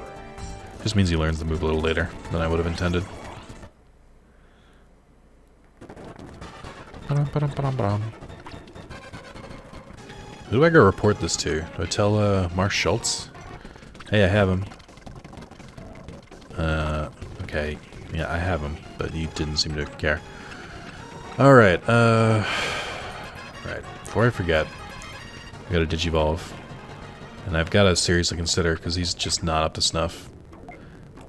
Just means he learns the move a little later than I would have intended. Who do I go report this to? Do I tell Mark Schultz? Hey, I have him. Okay. Yeah, I have him, but you didn't seem to care. Alright, right. Before I forget, I gotta Digivolve. And I've gotta seriously consider, because he's just not up to snuff.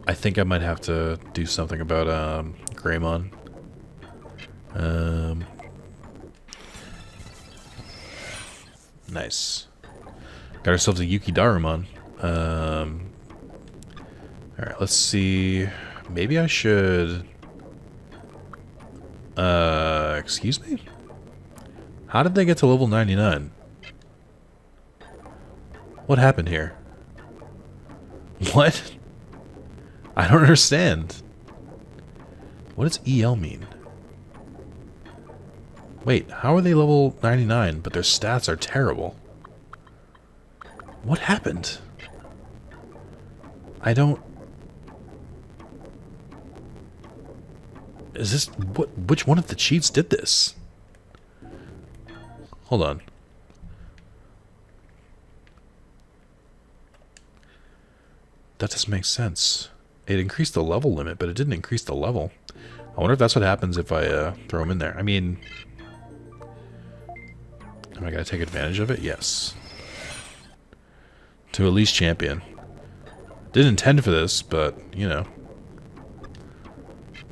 I think I might have to do something about, Greymon. Nice. Got ourselves a Yuki Darumon. Alright, let's see. Maybe I should... excuse me? How did they get to level 99? What happened here? What? I don't understand. What does EL mean? Wait, how are they level 99, but their stats are terrible? What happened? I don't... Is this... Which one of the cheats did this? Hold on. That doesn't make sense. It increased the level limit, but it didn't increase the level. I wonder if that's what happens if I throw him in there. I mean... Am I going to take advantage of it? Yes. To at least champion. Didn't intend for this, but, you know.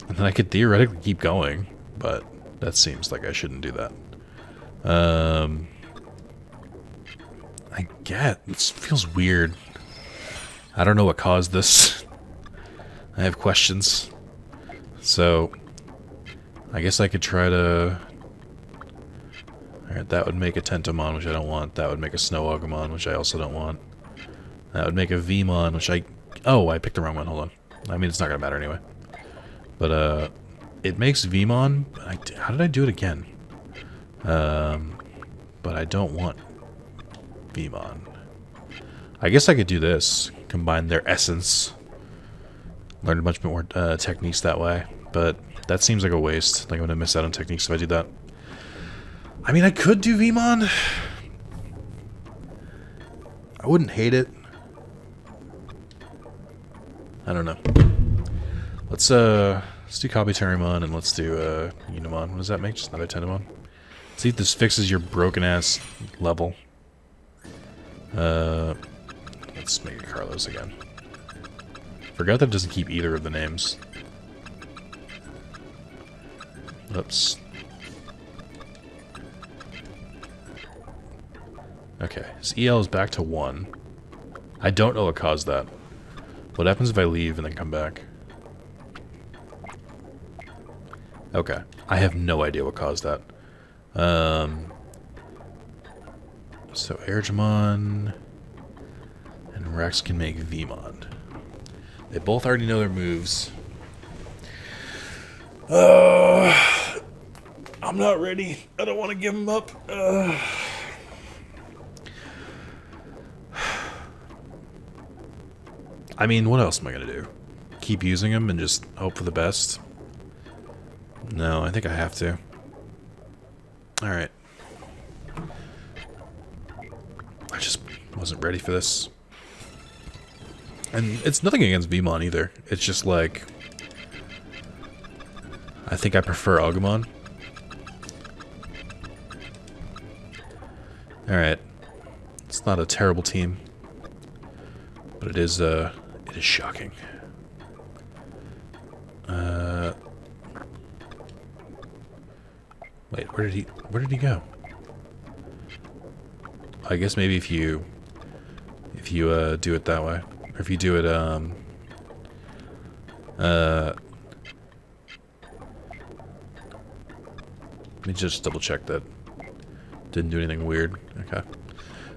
And then I could theoretically keep going, but that seems like I shouldn't do that. I get. This feels weird. I don't know what caused this. I have questions. So, I guess I could try to... Alright, that would make a Tentomon, which I don't want. That would make a Snow Agumon, which I also don't want. That would make a Vmon, which I... Oh, I picked the wrong one. Hold on. I mean, it's not going to matter anyway. But, it makes Vmon. How did I do it again? But I don't want Vmon. I guess I could do this. Combine their essence. Learn much more techniques that way. But that seems like a waste. Like I'm going to miss out on techniques if I do that. I mean, I could do Vmon. I wouldn't hate it. I don't know. Let's do Kabuterimon and let's do Unimon. What does that make? Just another Tentomon? See if this fixes your broken ass level. Let's make it Carlos again. Forgot that it doesn't keep either of the names. Oops. Okay, his EL is back to 1. I don't know what caused that. What happens if I leave and then come back? Okay, I have no idea what caused that. So Airjamon and Rex can make Vmon. They both already know their moves. I'm not ready. I don't want to give them up. I mean, what else am I going to do? Keep using them and just hope for the best? No, I think I have to. Alright. I just wasn't ready for this. And it's nothing against Vmon either. It's just like, I think I prefer Agumon. Alright. It's not a terrible team. But it is shocking. Wait, where did he go? I guess maybe if you do it that way. Or if you do it, let me just double check that. Didn't do anything weird. Okay.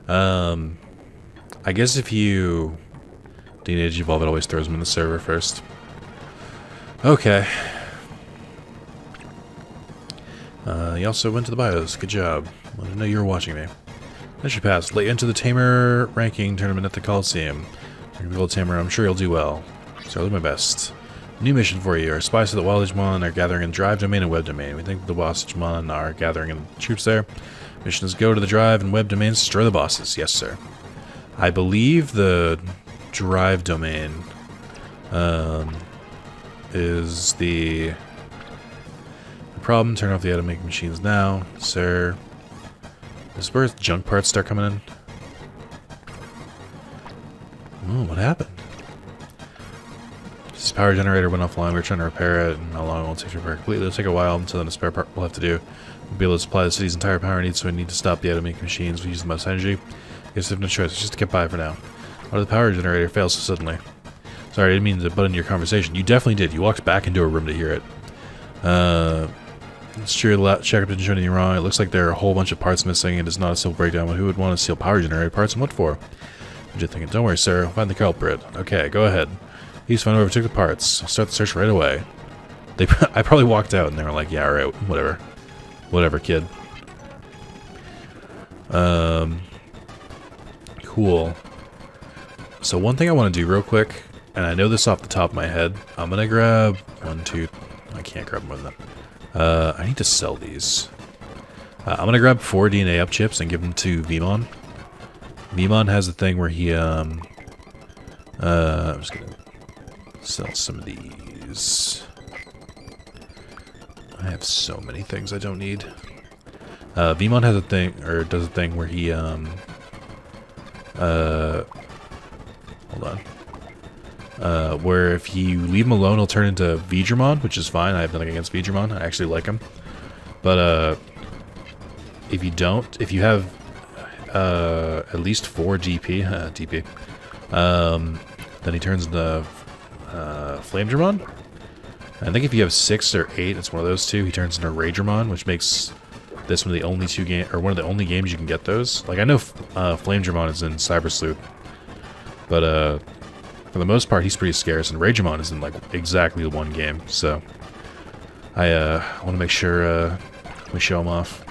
I guess if you Lineage Evolve, it always throws them in the server first. Okay. You also went to the bios. Good job. I didn't know you were watching me. As you pass, late into the Tamer ranking tournament at the Coliseum. Tamer, I'm sure you'll do well. So I'll do my best. New mission for you. Our spies of the Wild Digimon are gathering in Drive Domain and Web Domain. We think the boss Digimon are gathering in troops there. Mission is go to the Drive and Web Domains, destroy the bosses. Yes, sir. I believe the Drive Domain is the problem. Turn off the automatic machines now, sir. This is where junk parts start coming in. Oh, what happened? This power generator went offline. We're trying to repair it, and how long it will take to repair completely. It'll take a while until then a spare part we'll have to do. We'll be able to supply the city's entire power needs, so we need to stop the automatic machines. We use the most energy. I guess we have no choice. It's just to get by for now. Why did the power generator fail so suddenly? Sorry, I didn't mean to butt into your conversation. You definitely did. You walked back into a room to hear it. It's true, the checkup didn't show anything wrong. It looks like there are a whole bunch of parts missing, and it's not a simple breakdown. But who would want to steal power generator parts, and what for? I'm just thinking, don't worry, sir. I'll find the culprit. Okay, go ahead. He's found whoever took the parts. I'll start the search right away. I probably walked out, and they were like, yeah, alright, whatever. Whatever, kid. Cool. So one thing I want to do real quick, and I know this off the top of my head, I'm going to grab one, two... I can't grab more than that. I need to sell these. I'm going to grab 4 DNA up chips and give them to Vmon. Vmon has a thing where he, I'm just going to sell some of these. I have so many things I don't need. Vmon has a thing, or does a thing where he, hold on. Where if you leave him alone, he'll turn into Digimon, which is fine. I have nothing against Digimon. I actually like him. But, if you don't, if you have, at least 4 DP, then he turns into, Flamedramon. I think if you have 6 or 8, it's one of those two, he turns into Raydramon, which makes this one of the only one of the only games you can get those. Like, I know, Flamedramon is in Cyber Sleuth, but, for the most part, he's pretty scarce, and Raydramon is in, like, exactly the one game, so I want to make sure we show him off.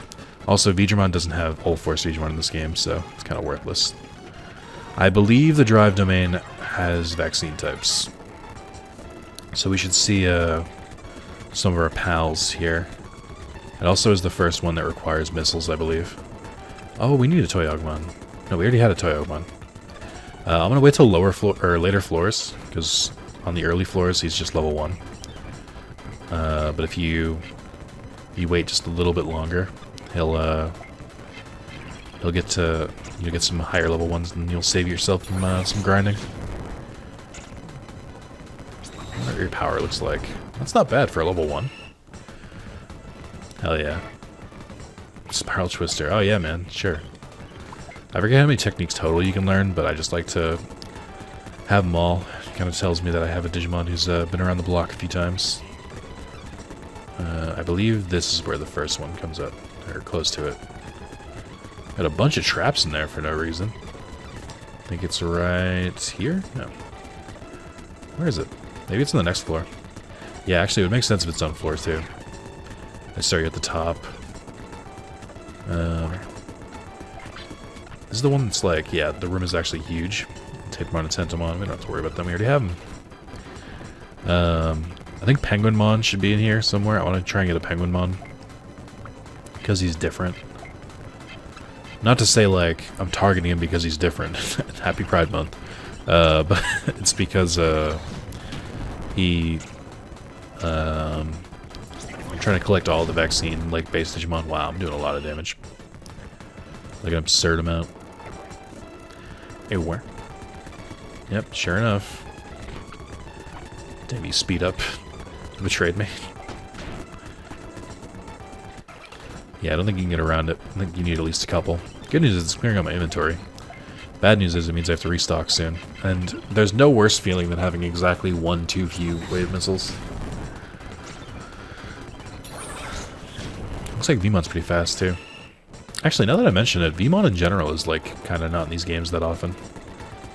Also, Digimon doesn't have Old Force Digimon in this game, so it's kind of worthless. I believe the Drive Domain has vaccine types, so we should see some of our pals here. It also is the first one that requires missiles, I believe. Oh, we need a Toy Agumon. No, we already had a Toy Agumon. I'm gonna wait till later floors, because on the early floors he's just level 1. But if you wait just a little bit longer, you'll get some higher level ones, and you'll save yourself some grinding. I wonder what your power looks like. That's not bad for a level 1. Hell yeah. Spiral Twister. Oh yeah, man. Sure. I forget how many techniques total you can learn, but I just like to have them all. It kind of tells me that I have a Digimon who's been around the block a few times. I believe this is where the first one comes up, or close to it. Got a bunch of traps in there for no reason. I think it's right here? No. Where is it? Maybe it's on the next floor. Yeah, actually, it would make sense if it's on floor 2. I start at the top. This is the one that's like, yeah, the room is actually huge. Tapemon and Tentomon, we don't have to worry about them, we already have them. I think Penguinmon should be in here somewhere. I want to try and get a Penguinmon, because he's different. Not to say, like, I'm targeting him because he's different. Happy Pride Month. But it's because he I'm trying to collect all the vaccine like base Digimon. Wow, I'm doing a lot of damage. Like an absurd amount. Hey, where? Yep, sure enough. Damn, you speed up. You betrayed me. Yeah, I don't think you can get around it. I think you need at least a couple. Good news is it's clearing out my inventory. Bad news is it means I have to restock soon. And there's no worse feeling than having exactly one too few wave missiles. Looks like Vmon's pretty fast too. Actually, now that I mention it, Vmon in general is like kind of not in these games that often.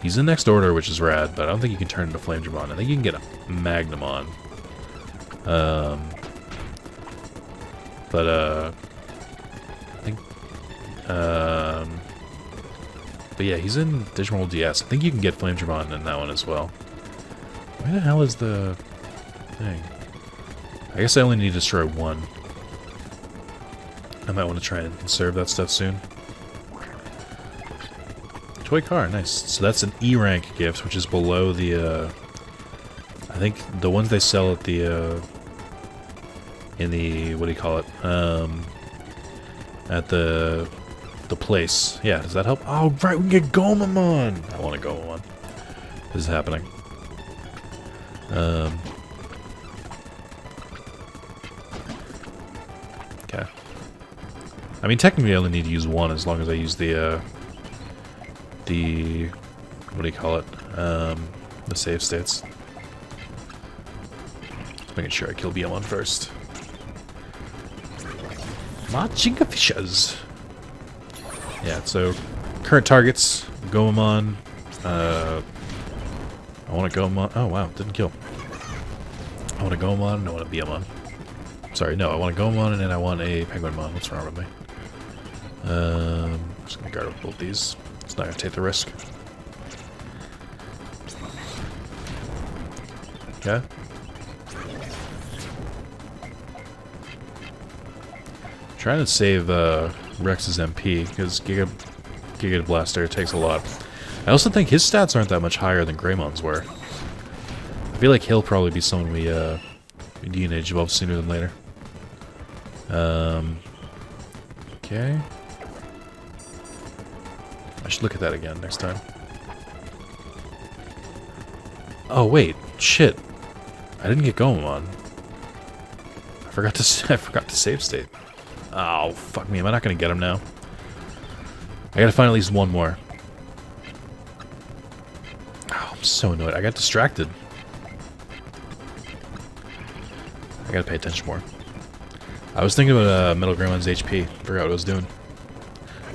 He's in next order, which is rad, but I don't think you can turn into Flame Dramon. I think you can get a Magnamon. But yeah, he's in Digimon DS. I think you can get Flame Dramon in that one as well. Where the hell is the thing? I guess I only need to destroy one. I might want to try and conserve that stuff soon. Toy car, nice. So that's an E rank gift, which is below the, I think the ones they sell at the, in the, what do you call it? At the place. Yeah, does that help? Oh, right, we can get Gomamon! I want a Gomamon. This is happening. Okay. I mean, technically I only need to use one as long as I use the, what do you call it? The save states. Just making sure I kill Biyomon first. Machinga fishes. Yeah, so current targets, Gomamon. I want to Gomamon. Oh wow, didn't kill. I want a Gomamon and I want a Biyomon. Sorry, no, I want a Gomamon and then I want a Penguinmon. What's wrong with me? I'm just gonna guard with both these. It's not gonna take the risk. Okay. Trying to save Rex's MP because Giga Blaster takes a lot. I also think his stats aren't that much higher than Greymon's were. I feel like he'll probably be someone we need to evolve sooner than later. Okay. I should look at that again next time. Oh wait, shit! I didn't get Gomamon. I forgot to save state. Oh fuck me! Am I not gonna get him now? I gotta find at least one more. Oh, I'm so annoyed. I got distracted. I gotta pay attention more. I was thinking about Metal Greymon's HP. Forgot what I was doing.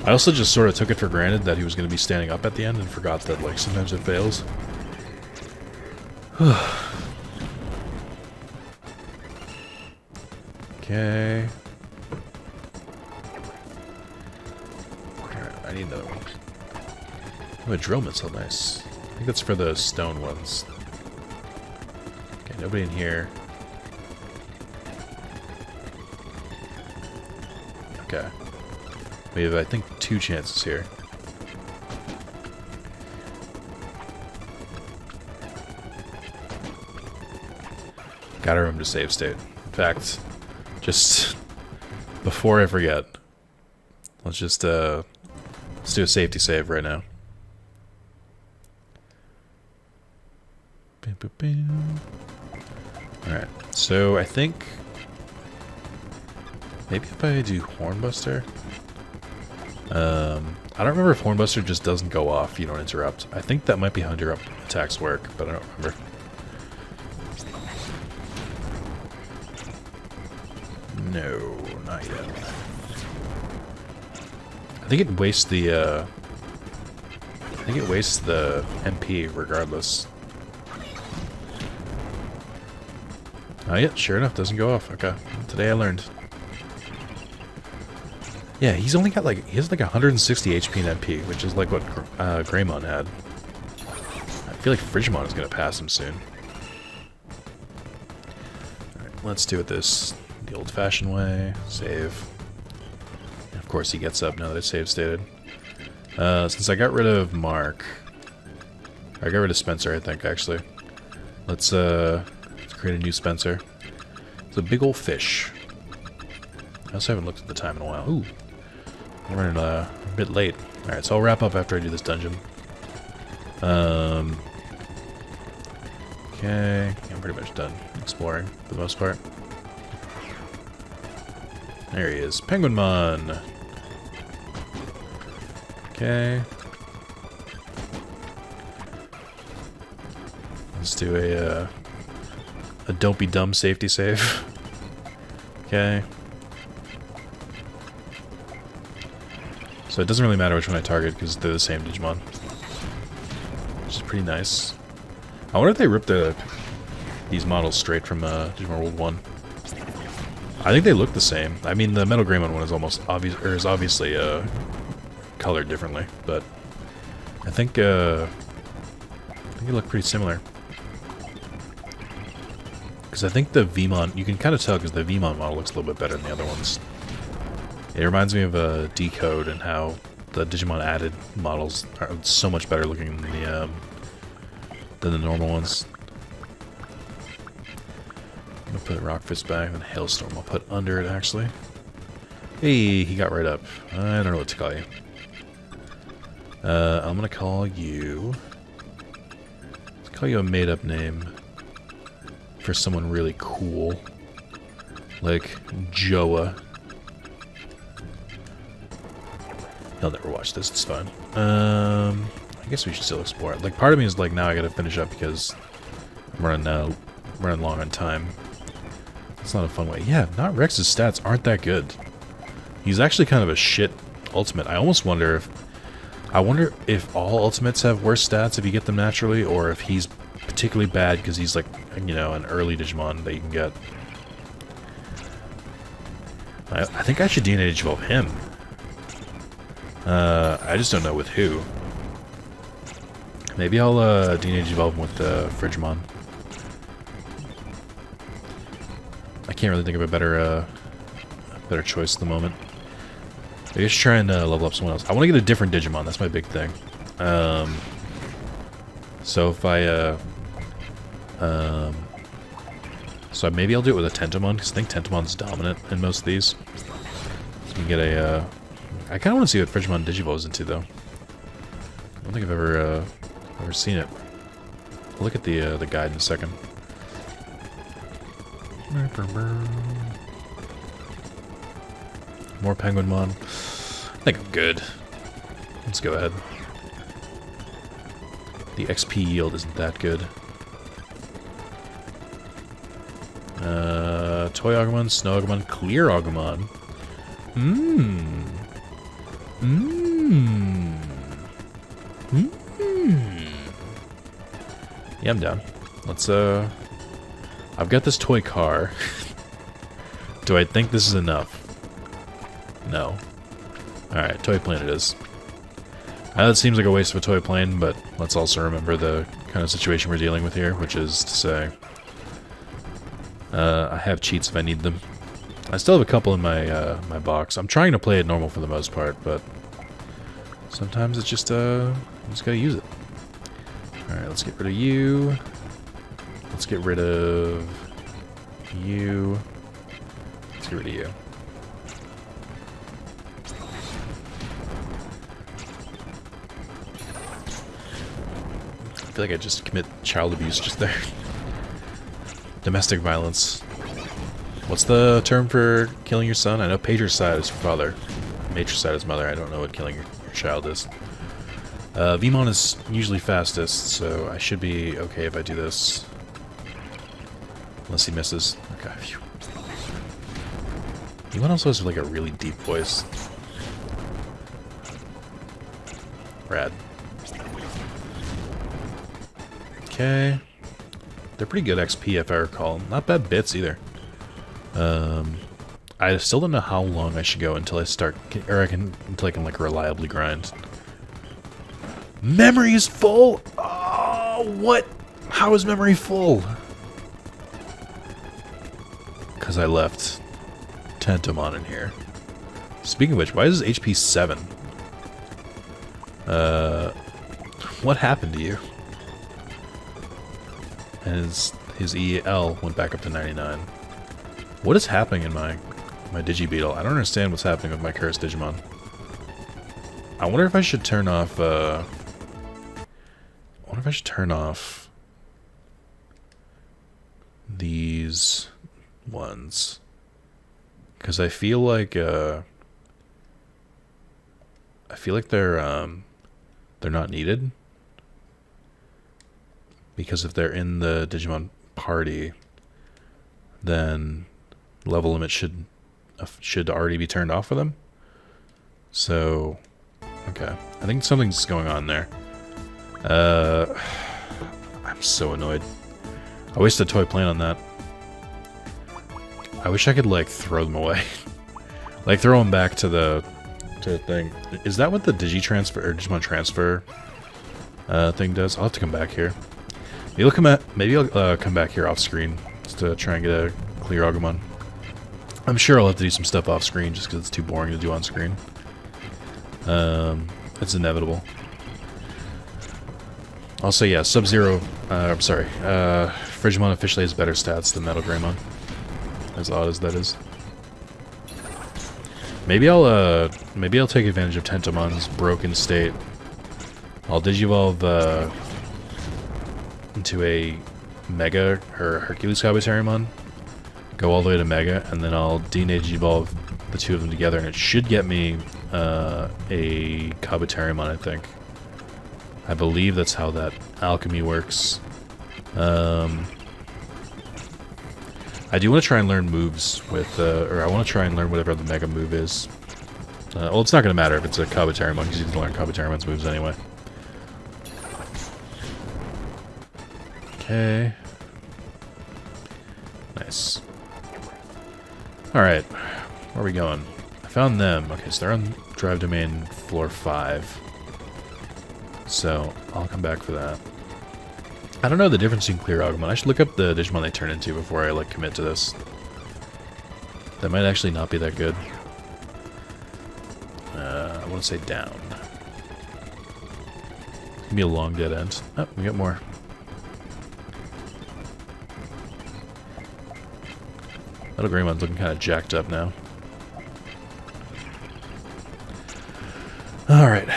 I also just sort of took it for granted that he was going to be standing up at the end and forgot that, like, sometimes it fails. Okay. Alright, I need another one. Oh, a drill missile, nice. I think that's for the stone ones. Okay, nobody in here. Okay. We have, I think, 2 chances here. Gotta remember to save state. In fact, just before I forget, let's just let's do a safety save right now. Alright, so I think maybe if I do Hornbuster. I don't remember if Hornbuster just doesn't go off, you don't interrupt. I think that might be how interrupt attacks work, but I don't remember. No, not yet. I think it wastes the MP regardless. Oh yeah, sure enough, doesn't go off. Okay, today I learned. Yeah, he's only got like, he has like 160 HP and MP, which is like what Greymon had. I feel like Frigimon is going to pass him soon. Alright, let's do it the old-fashioned way. Save. And of course he gets up now that it's save stated. Since I got rid of Mark, I got rid of Spencer, I think, actually. Let's create a new Spencer. It's a big old fish. I also haven't looked at the time in a while. Ooh. I'm running a bit late. Alright, so I'll wrap up after I do this dungeon. Okay. I'm pretty much done exploring for the most part. There he is. Penguinmon! Okay. Let's do a don't be dumb safety save. Okay. So it doesn't really matter which one I target because they're the same Digimon. Which is pretty nice. I wonder if they ripped these models straight from Digimon World 1. I think they look the same. I mean, the Metal Greymon one is almost obvious, or is obviously colored differently, but I think they look pretty similar. Because I think the Vmon, you can kind of tell because the Vmon model looks a little bit better than the other ones. It reminds me of Decode and how the Digimon added models are so much better looking than the normal ones. I'm gonna put Rock Fist back and Hailstorm I'll put under it actually. Hey, he got right up. I don't know what to call you. I'm gonna call you. Let's call you a made-up name for someone really cool, like Joa. He'll never watch this. It's fine. I guess we should still explore it. Like, part of me is like, now I gotta finish up because I'm running long on time. It's not a fun way. Yeah, not Rex's stats aren't that good. He's actually kind of a shit ultimate. I almost wonder if all ultimates have worse stats if you get them naturally, or if he's particularly bad because he's like, you know, an early Digimon that you can get. I think I should DNA evolve him. I just don't know with who. Maybe I'll DNA evolve him with Frigimon. I can't really think of a better choice at the moment. Maybe I should try and level up someone else. I want to get a different Digimon. That's my big thing. So if I so maybe I'll do it with a Tentomon because I think Tentomon's dominant in most of these. So we can get a. I kind of want to see what Frigimon Digivolves into though. I don't think I've ever seen it. I'll look at the guide in a second. More Penguinmon. I think I'm good. Let's go ahead. The XP yield isn't that good. Toy Agumon, Snow Agumon, Clear Agumon. Yeah, I'm down. Let's I've got this toy car. Do I think this is enough? No. Alright, toy plane it is. I know it seems like a waste of a toy plane, but let's also remember the kind of situation we're dealing with here, which is to say, I have cheats if I need them. I still have a couple in my my box. I'm trying to play it normal for the most part, but sometimes it's just you just gotta use it. Alright, let's get rid of you. Let's get rid of you. Let's get rid of you. I feel like I just commit child abuse just there. Domestic violence. What's the term for killing your son? I know patricide is father. Matricide is mother. I don't know what killing your child is. Vmon is usually fastest, so I should be okay if I do this. Unless he misses. Okay, phew. Vmon also has like a really deep voice. Rad. Okay. They're pretty good XP if I recall. Not bad bits either. I still don't know how long I should go until I start, or until I can like reliably grind. Memory is full! Oh, what? How is memory full? Because I left Tentomon in here. Speaking of which, why is this HP 7? What happened to you? and his EL went back up to 99. What is happening in my Digibeetle? I don't understand what's happening with my cursed Digimon. I wonder if I should turn off, these ones. Because I feel like they're not needed. Because if they're in the Digimon party, then level limit should already be turned off for them. So, okay. I think something's going on there. I'm so annoyed. I wasted a toy plane on that. I wish I could, like, throw them away. Like, throw them back to the thing. Is that what the Digitransfer or Digimon Transfer thing does? I'll have to come back here. Maybe I'll come back here off screen just to try and get a clear Agumon. I'm sure I'll have to do some stuff off screen just because it's too boring to do on screen. It's inevitable. Also, yeah, Sub-Zero. I'm sorry. Frigimon officially has better stats than Metal Greymon. As odd as that is. Maybe I'll take advantage of Tentomon's broken state. I'll Digivolve into a Mega or Hercules Kabuterimon. Go all the way to Mega, and then I'll Digivolve the two of them together, and it should get me a Kabuterimon, I think. I believe that's how that alchemy works. I do want to try and learn moves with, or I want to try and learn whatever the Mega move is. Well, it's not going to matter if it's a Kabuterimon, because you can learn Kabuterimon's moves anyway. Okay. Nice. Alright. Where are we going? I found them. Okay, so they're on Drive Domain Floor 5. So, I'll come back for that. I don't know the difference between Clear Agumon. I should look up the Digimon they turn into before I, like, commit to this. That might actually not be that good. I want to say down. It's gonna be a long dead end. Oh, we got more. Little Greymon's looking kind of jacked up now. Alright.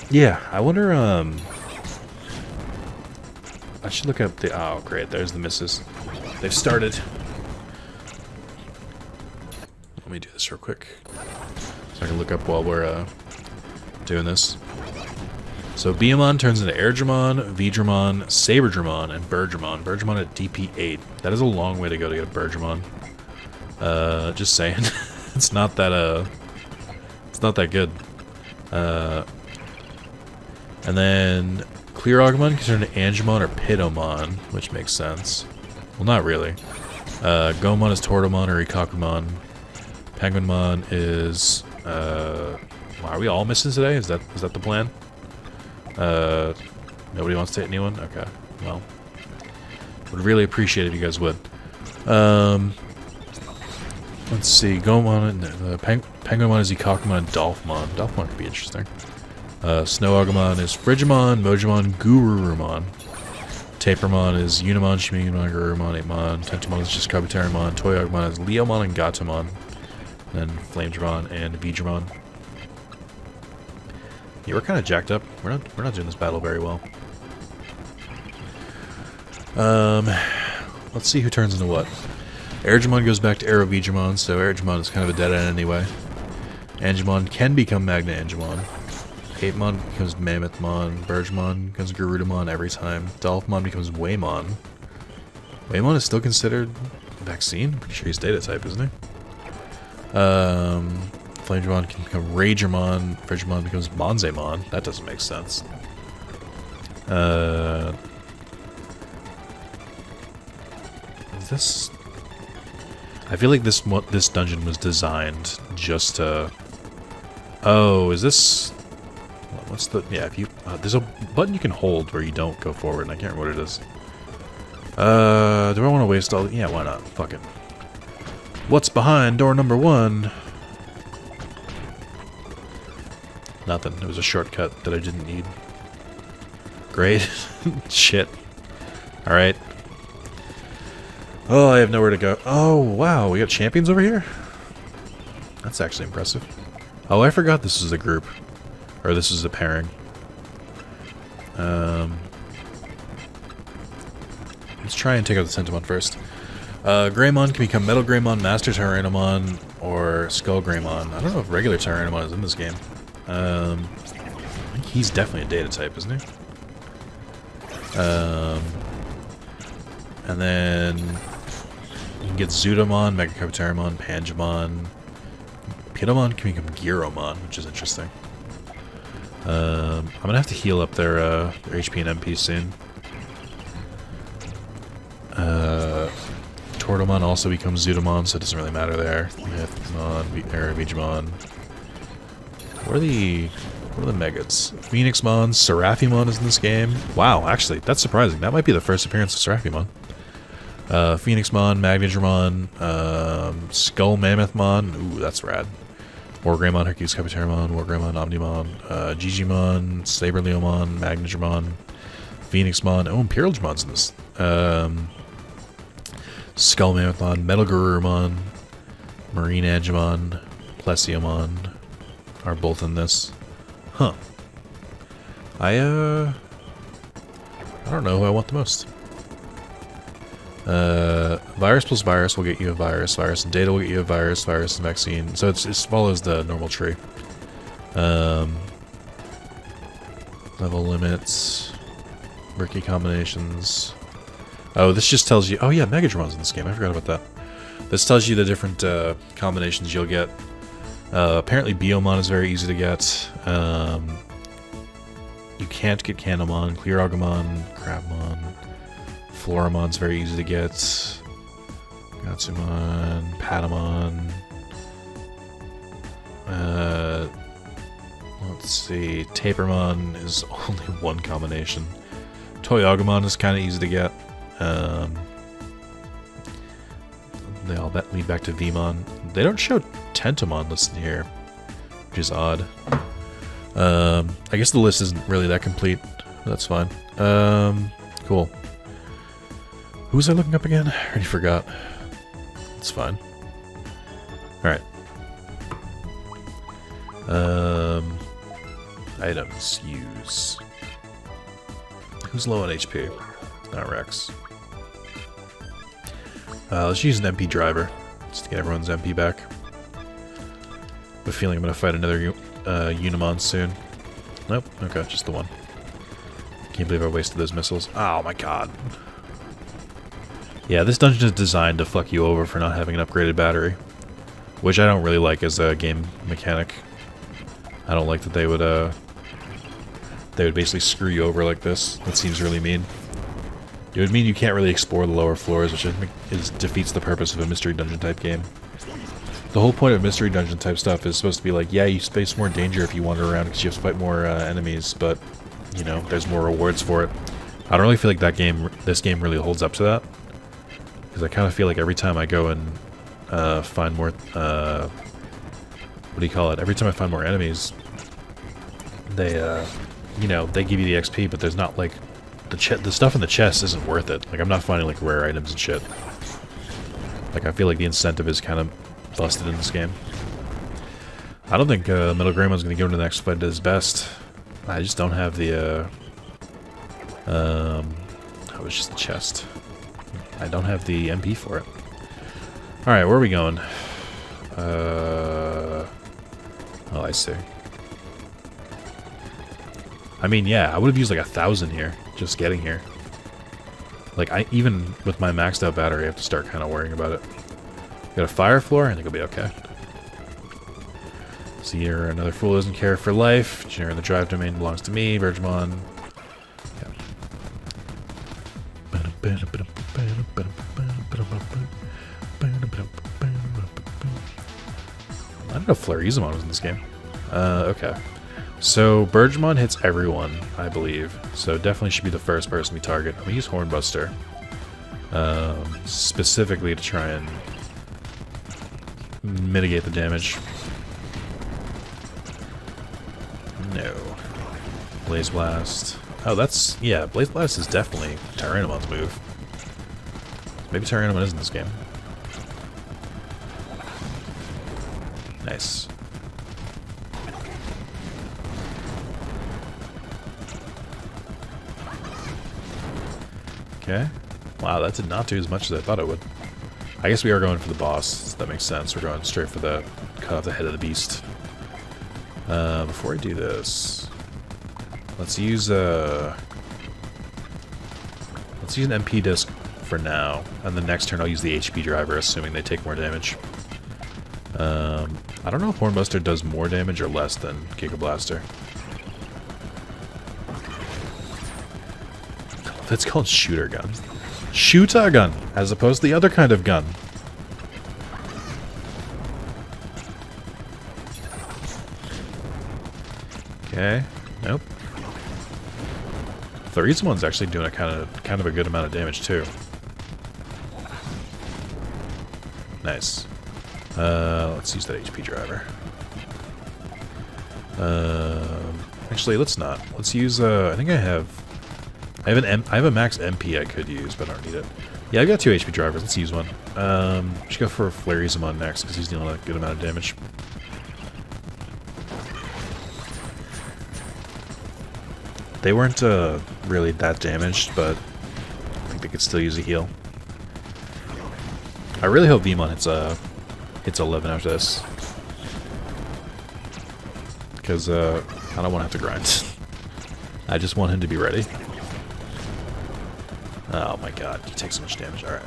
Yeah, I wonder, I should look up the... Oh, great, there's the misses. They've started. Let me do this real quick. So I can look up while we're, doing this. So Beamon turns into Airdramon, Vidramon, Saberdramon, and Birdramon. Birdramon at DP8. That is a long way to go to get a Birdramon. Just saying. It's not that, it's not that good. And then Clear Agumon can turn into Angemon or Pitomon, which makes sense. Well, not really. Gomon is Tortomon or Ikakumon. Penguinmon is... are we all missing today? Is that the plan? Nobody wants to hit anyone? Okay, well. Would really appreciate it if you guys would. Let's see. Gomon, Penguinmon is Ikakumon and Dolphmon. Dolphmon could be interesting. Snow Agumon is Frigimon, Mojimon, Gururumon. Tapermon is Unimon, Shimigimon, Gururumon, Eightmon. Tentomon is just Kabuterimon. Toy Agumon is Leomon and Gatomon. Then Flamedramon and Vidramon. Yeah, we're kind of jacked up. We're not doing this battle very well. Let's see who turns into what. Airdramon goes back to Aerovidramon, so Airdramon is kind of a dead end anyway. Angemon can become Magna Angemon. Eightmon becomes Mammothmon. Birdramon becomes Garudamon every time. Dolphmon becomes Waymon. Waymon is still considered a vaccine? I'm pretty sure he's data type, isn't he? Flamedramon can become Ragermon. Frigimon becomes Monzaemon. That doesn't make sense. Is this... I feel like this dungeon was designed just to... Oh, is this... What's the... Yeah, if you... there's a button you can hold where you don't go forward, and I can't remember what it is. Do I want to waste all... Yeah, why not? Fuck it. What's behind door number 1? Nothing. It was a shortcut that I didn't need. Great. Shit. Alright. Oh, I have nowhere to go. Oh, wow. We got champions over here? That's actually impressive. Oh, I forgot this is a group. Or this is a pairing. Let's try and take out the Sentimon first. Greymon can become Metal Greymon, Master Tyrannomon, or Skull Greymon. I don't know if regular Tyrannomon is in this game. I think he's definitely a data type, isn't he? And then you can get Zudomon, Mega Kabuterimon, Pangemon. Pidomon can become Giromon, which is interesting. I'm gonna have to heal up their HP and MP soon. Tortomon also becomes Zudomon, so it doesn't really matter there. Mythmon, Digimon. What are the Megas? Phoenixmon, Seraphimon is in this game. Wow, actually, that's surprising. That might be the first appearance of Seraphimon. Phoenixmon, Magnitudomon, Skull Mammothmon. Ooh, that's rad. Wargreymon, Hercules Kabuterimon, Wargreymon, Omnimon, Gigimon, Saberleomon, Magnitudomon, Phoenixmon. Oh, Imperialmon's in this. Skull Mammothmon, Metal Garurumon, Marine Agumon, Plesiomon are both in this. Huh. I don't know who I want the most. Virus plus virus will get you a virus. Virus and data will get you a virus. Virus and vaccine. So it follows the normal tree. Level limits. Rookie combinations. Oh, this just tells you... Oh yeah, Megadron's in this game. I forgot about that. This tells you the different combinations you'll get. Apparently Biomon is very easy to get. You can't get Candomon, Clearagumon, Crabmon. Floramon's very easy to get. Gatsumon, Patamon. Let's see. Tapermon is only one combination. Toyagumon is kind of easy to get. They all lead back to Vmon. They don't show Tentomon listed here, which is odd. I guess the list isn't really that complete. That's fine. Cool. Who was I looking up again? I already forgot. It's fine. Alright. Items. Use. Who's low on HP? Not Rex. Let's use an MP driver. Just to get everyone's MP back. I have a feeling I'm going to fight another Unimon soon. Nope. Okay, just the one. Can't believe I wasted those missiles. Oh my god. Yeah, this dungeon is designed to fuck you over for not having an upgraded battery. Which I don't really like as a game mechanic. I don't like that they would basically screw you over like this. That seems really mean. It would mean you can't really explore the lower floors, which I think defeats the purpose of a mystery dungeon type game. The whole point of mystery dungeon type stuff is supposed to be like, yeah, you face more danger if you wander around because you have to fight more enemies, but, you know, there's more rewards for it. I don't really feel like this game really holds up to that. Because I kind of feel like every time I go and find more, what do you call it? Every time I find more enemies, they, you know, they give you the XP, but there's not like, the stuff in the chest isn't worth it. Like, I'm not finding like rare items and shit. Like, I feel like the incentive is kind of busted in this game. I don't think Metal Greymon's going to go into the next fight at his best. I just don't have the, oh, it's just the chest. I don't have the MP for it. Alright, where are we going? Oh, I see. I mean, yeah, I would have used like 1,000 here, just getting here. Like, even with my maxed out battery, I have to start kind of worrying about it. Got a fire floor, I think I'll be okay. See here, another fool doesn't care for life. Genera in the drive domain belongs to me, Virgimon. Yeah. I don't know if Flarizamon was in this game. Okay. So, Bergemon hits everyone, I believe. So, definitely should be the first person we target. I'm going to use Hornbuster. Specifically to try and mitigate the damage. No. Blaze Blast. Oh, that's... Yeah, Blaze Blast is definitely Tyrannomon's move. Maybe Tyrannomon is in this game. Nice. Okay. Wow, that did not do as much as I thought it would. I guess we are going for the boss, so that makes sense. We're going straight for the... cut off the head of the beast. Before I do this... Let's use an MP disc for now, and the next turn I'll use the HP driver, assuming they take more damage. I don't know if Hornbuster does more damage or less than Giga Blaster. It's called Shooter Gun. Shooter Gun, as opposed to the other kind of gun. Okay, nope. Threesomeone's actually doing a kind of a good amount of damage too. Nice. Let's use that HP driver. Actually, let's not. Let's use. I think I have a max MP I could use, but I don't need it. Yeah, I've got 2 HP drivers. Let's use one. Should go for Flareezamon next because he's dealing a good amount of damage. They weren't really that damaged, but I think they could still use a heal. I really hope Vmon hits 11 after this, because I don't want to have to grind. I just want him to be ready. Oh my god, he takes so much damage. Alright.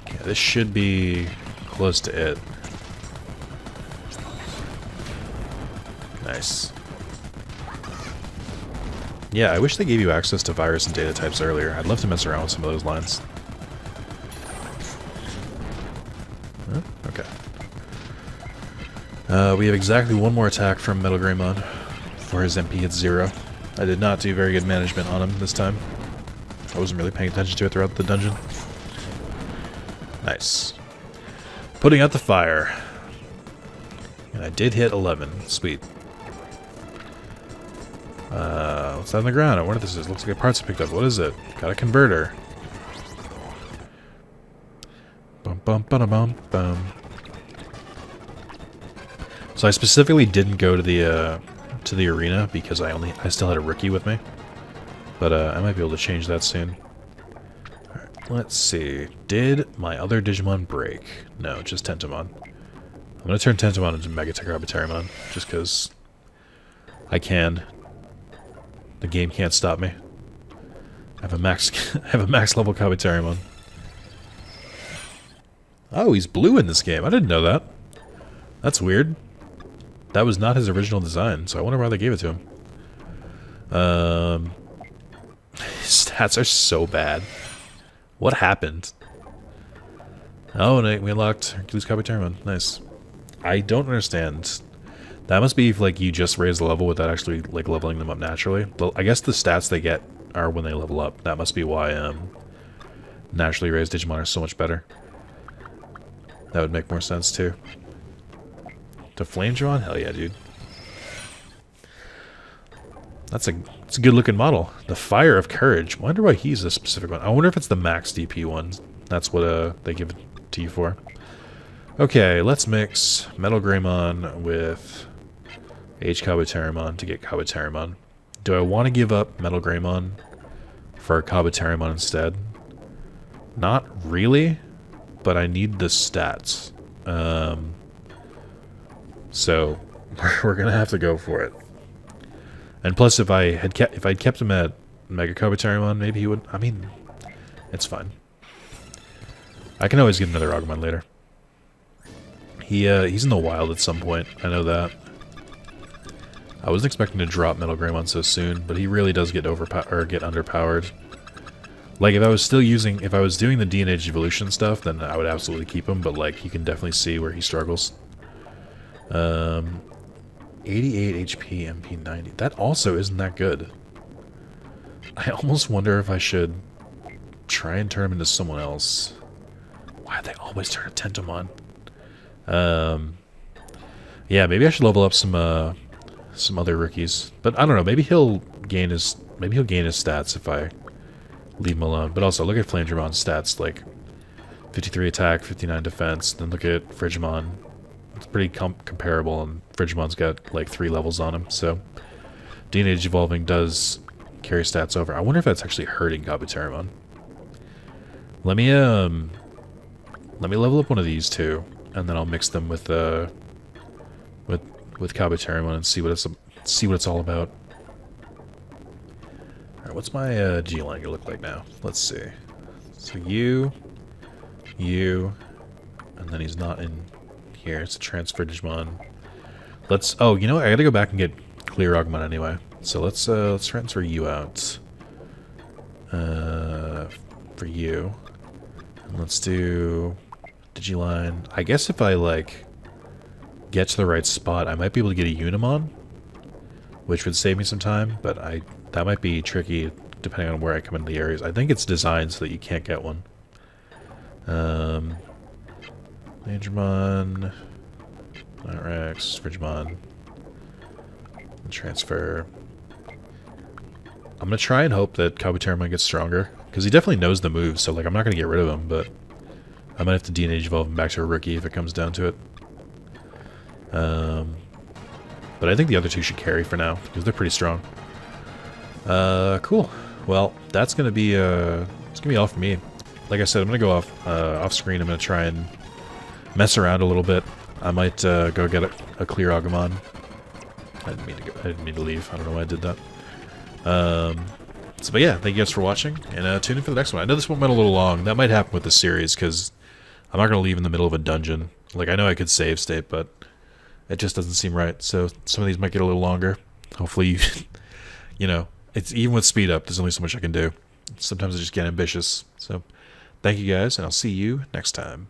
Okay, this should be close to it. Nice. Yeah, I wish they gave you access to virus and data types earlier. I'd love to mess around with some of those lines. Huh? Okay. We have exactly one more attack from Metal Greymon before his MP hits 0. I did not do very good management on him this time. I wasn't really paying attention to it throughout the dungeon. Nice. Putting out the fire. And I did hit 11. Sweet. What's that on the ground? I wonder if this is. Looks like parts I picked up. What is it? Got a converter. Bum bum bum bum bum. So I specifically didn't go to the arena because I still had a rookie with me. But I might be able to change that soon. Alright, let's see. Did my other Digimon break? No, just Tentomon. I'm gonna turn Tentomon into Mega Kabuterimon just because I can. The game can't stop me. I have a max level Kabuterimon. Oh, he's blue in this game. I didn't know that. That's weird. That was not his original design, so I wonder why they gave it to him. His stats are so bad. What happened? Oh, and we unlocked Hercules Kabuterimon. Nice. I don't understand. That must be if, like, you just raise the level without actually, like, leveling them up naturally. But I guess the stats they get are when they level up. That must be why naturally raised Digimon are so much better. That would make more sense, too. To Flame Drawon? Hell yeah, dude. It's a good looking model. The Fire of Courage. I wonder why he's a specific one. I wonder if it's the max DP one. That's what they give it to you for. Okay, let's mix Metal Greymon with H Kabuterimon to get Kabuterimon. Do I want to give up Metal Greymon for Kabuterimon instead? Not really, but I need the stats. So we're gonna have to go for it. And plus, if I'd kept him at Mega Kabuterimon, maybe he would. I mean, it's fine. I can always get another Agumon later. He's in the wild at some point. I know that. I wasn't expecting to drop Metal Greymon so soon, but he really does get underpowered. Like, if I was doing the DNH evolution stuff, then I would absolutely keep him. But like, you can definitely see where he struggles. 88 HP, MP 90. That also isn't that good. I almost wonder if I should try and turn him into someone else. Why do they always turn a Tentomon? Yeah, maybe I should level up some some other rookies. But I don't know, maybe he'll gain his stats if I leave him alone. But also, look at Flamedramon's stats, like 53 attack, 59 defense. Then look at Frigimon. It's pretty comparable, and Frigimon's got like 3 levels on him, so DNA Evolving does carry stats over. I wonder if that's actually hurting Kabuterimon. Let me level up one of these two, and then I'll mix them with Kabuterimon and see what it's all about. All right, what's my G-line gonna look like now? Let's see. So you, and then he's not in here. It's a transfer Digimon. Let's. Oh, you know what? I gotta go back and get Clear Agumon anyway. So let's transfer you out. For you. And let's do Digiline. I guess if I like get to the right spot, I might be able to get a Unimon, which would save me some time. But that might be tricky depending on where I come into the areas. I think it's designed so that you can't get one. Digimon, Rex, Frigimon, transfer. I'm gonna try and hope that Kabuterimon gets stronger, because he definitely knows the moves, so like I'm not gonna get rid of him, but I might have to DNA evolve him back to a rookie if it comes down to it. But I think the other two should carry for now, because they're pretty strong. Cool. Well, that's gonna be it's gonna be all for me. Like I said, I'm gonna go off screen. I'm gonna try and mess around a little bit. I might go get a Clear Agumon. I didn't mean to leave. I don't know why I did that. But yeah, thank you guys for watching, and tune in for the next one. I know this one went a little long. That might happen with the series, because I'm not going to leave in the middle of a dungeon. Like, I know I could save state, but it just doesn't seem right. So some of these might get a little longer. Hopefully, you know, it's even with speed up, there's only so much I can do. Sometimes I just get ambitious. So thank you guys, and I'll see you next time.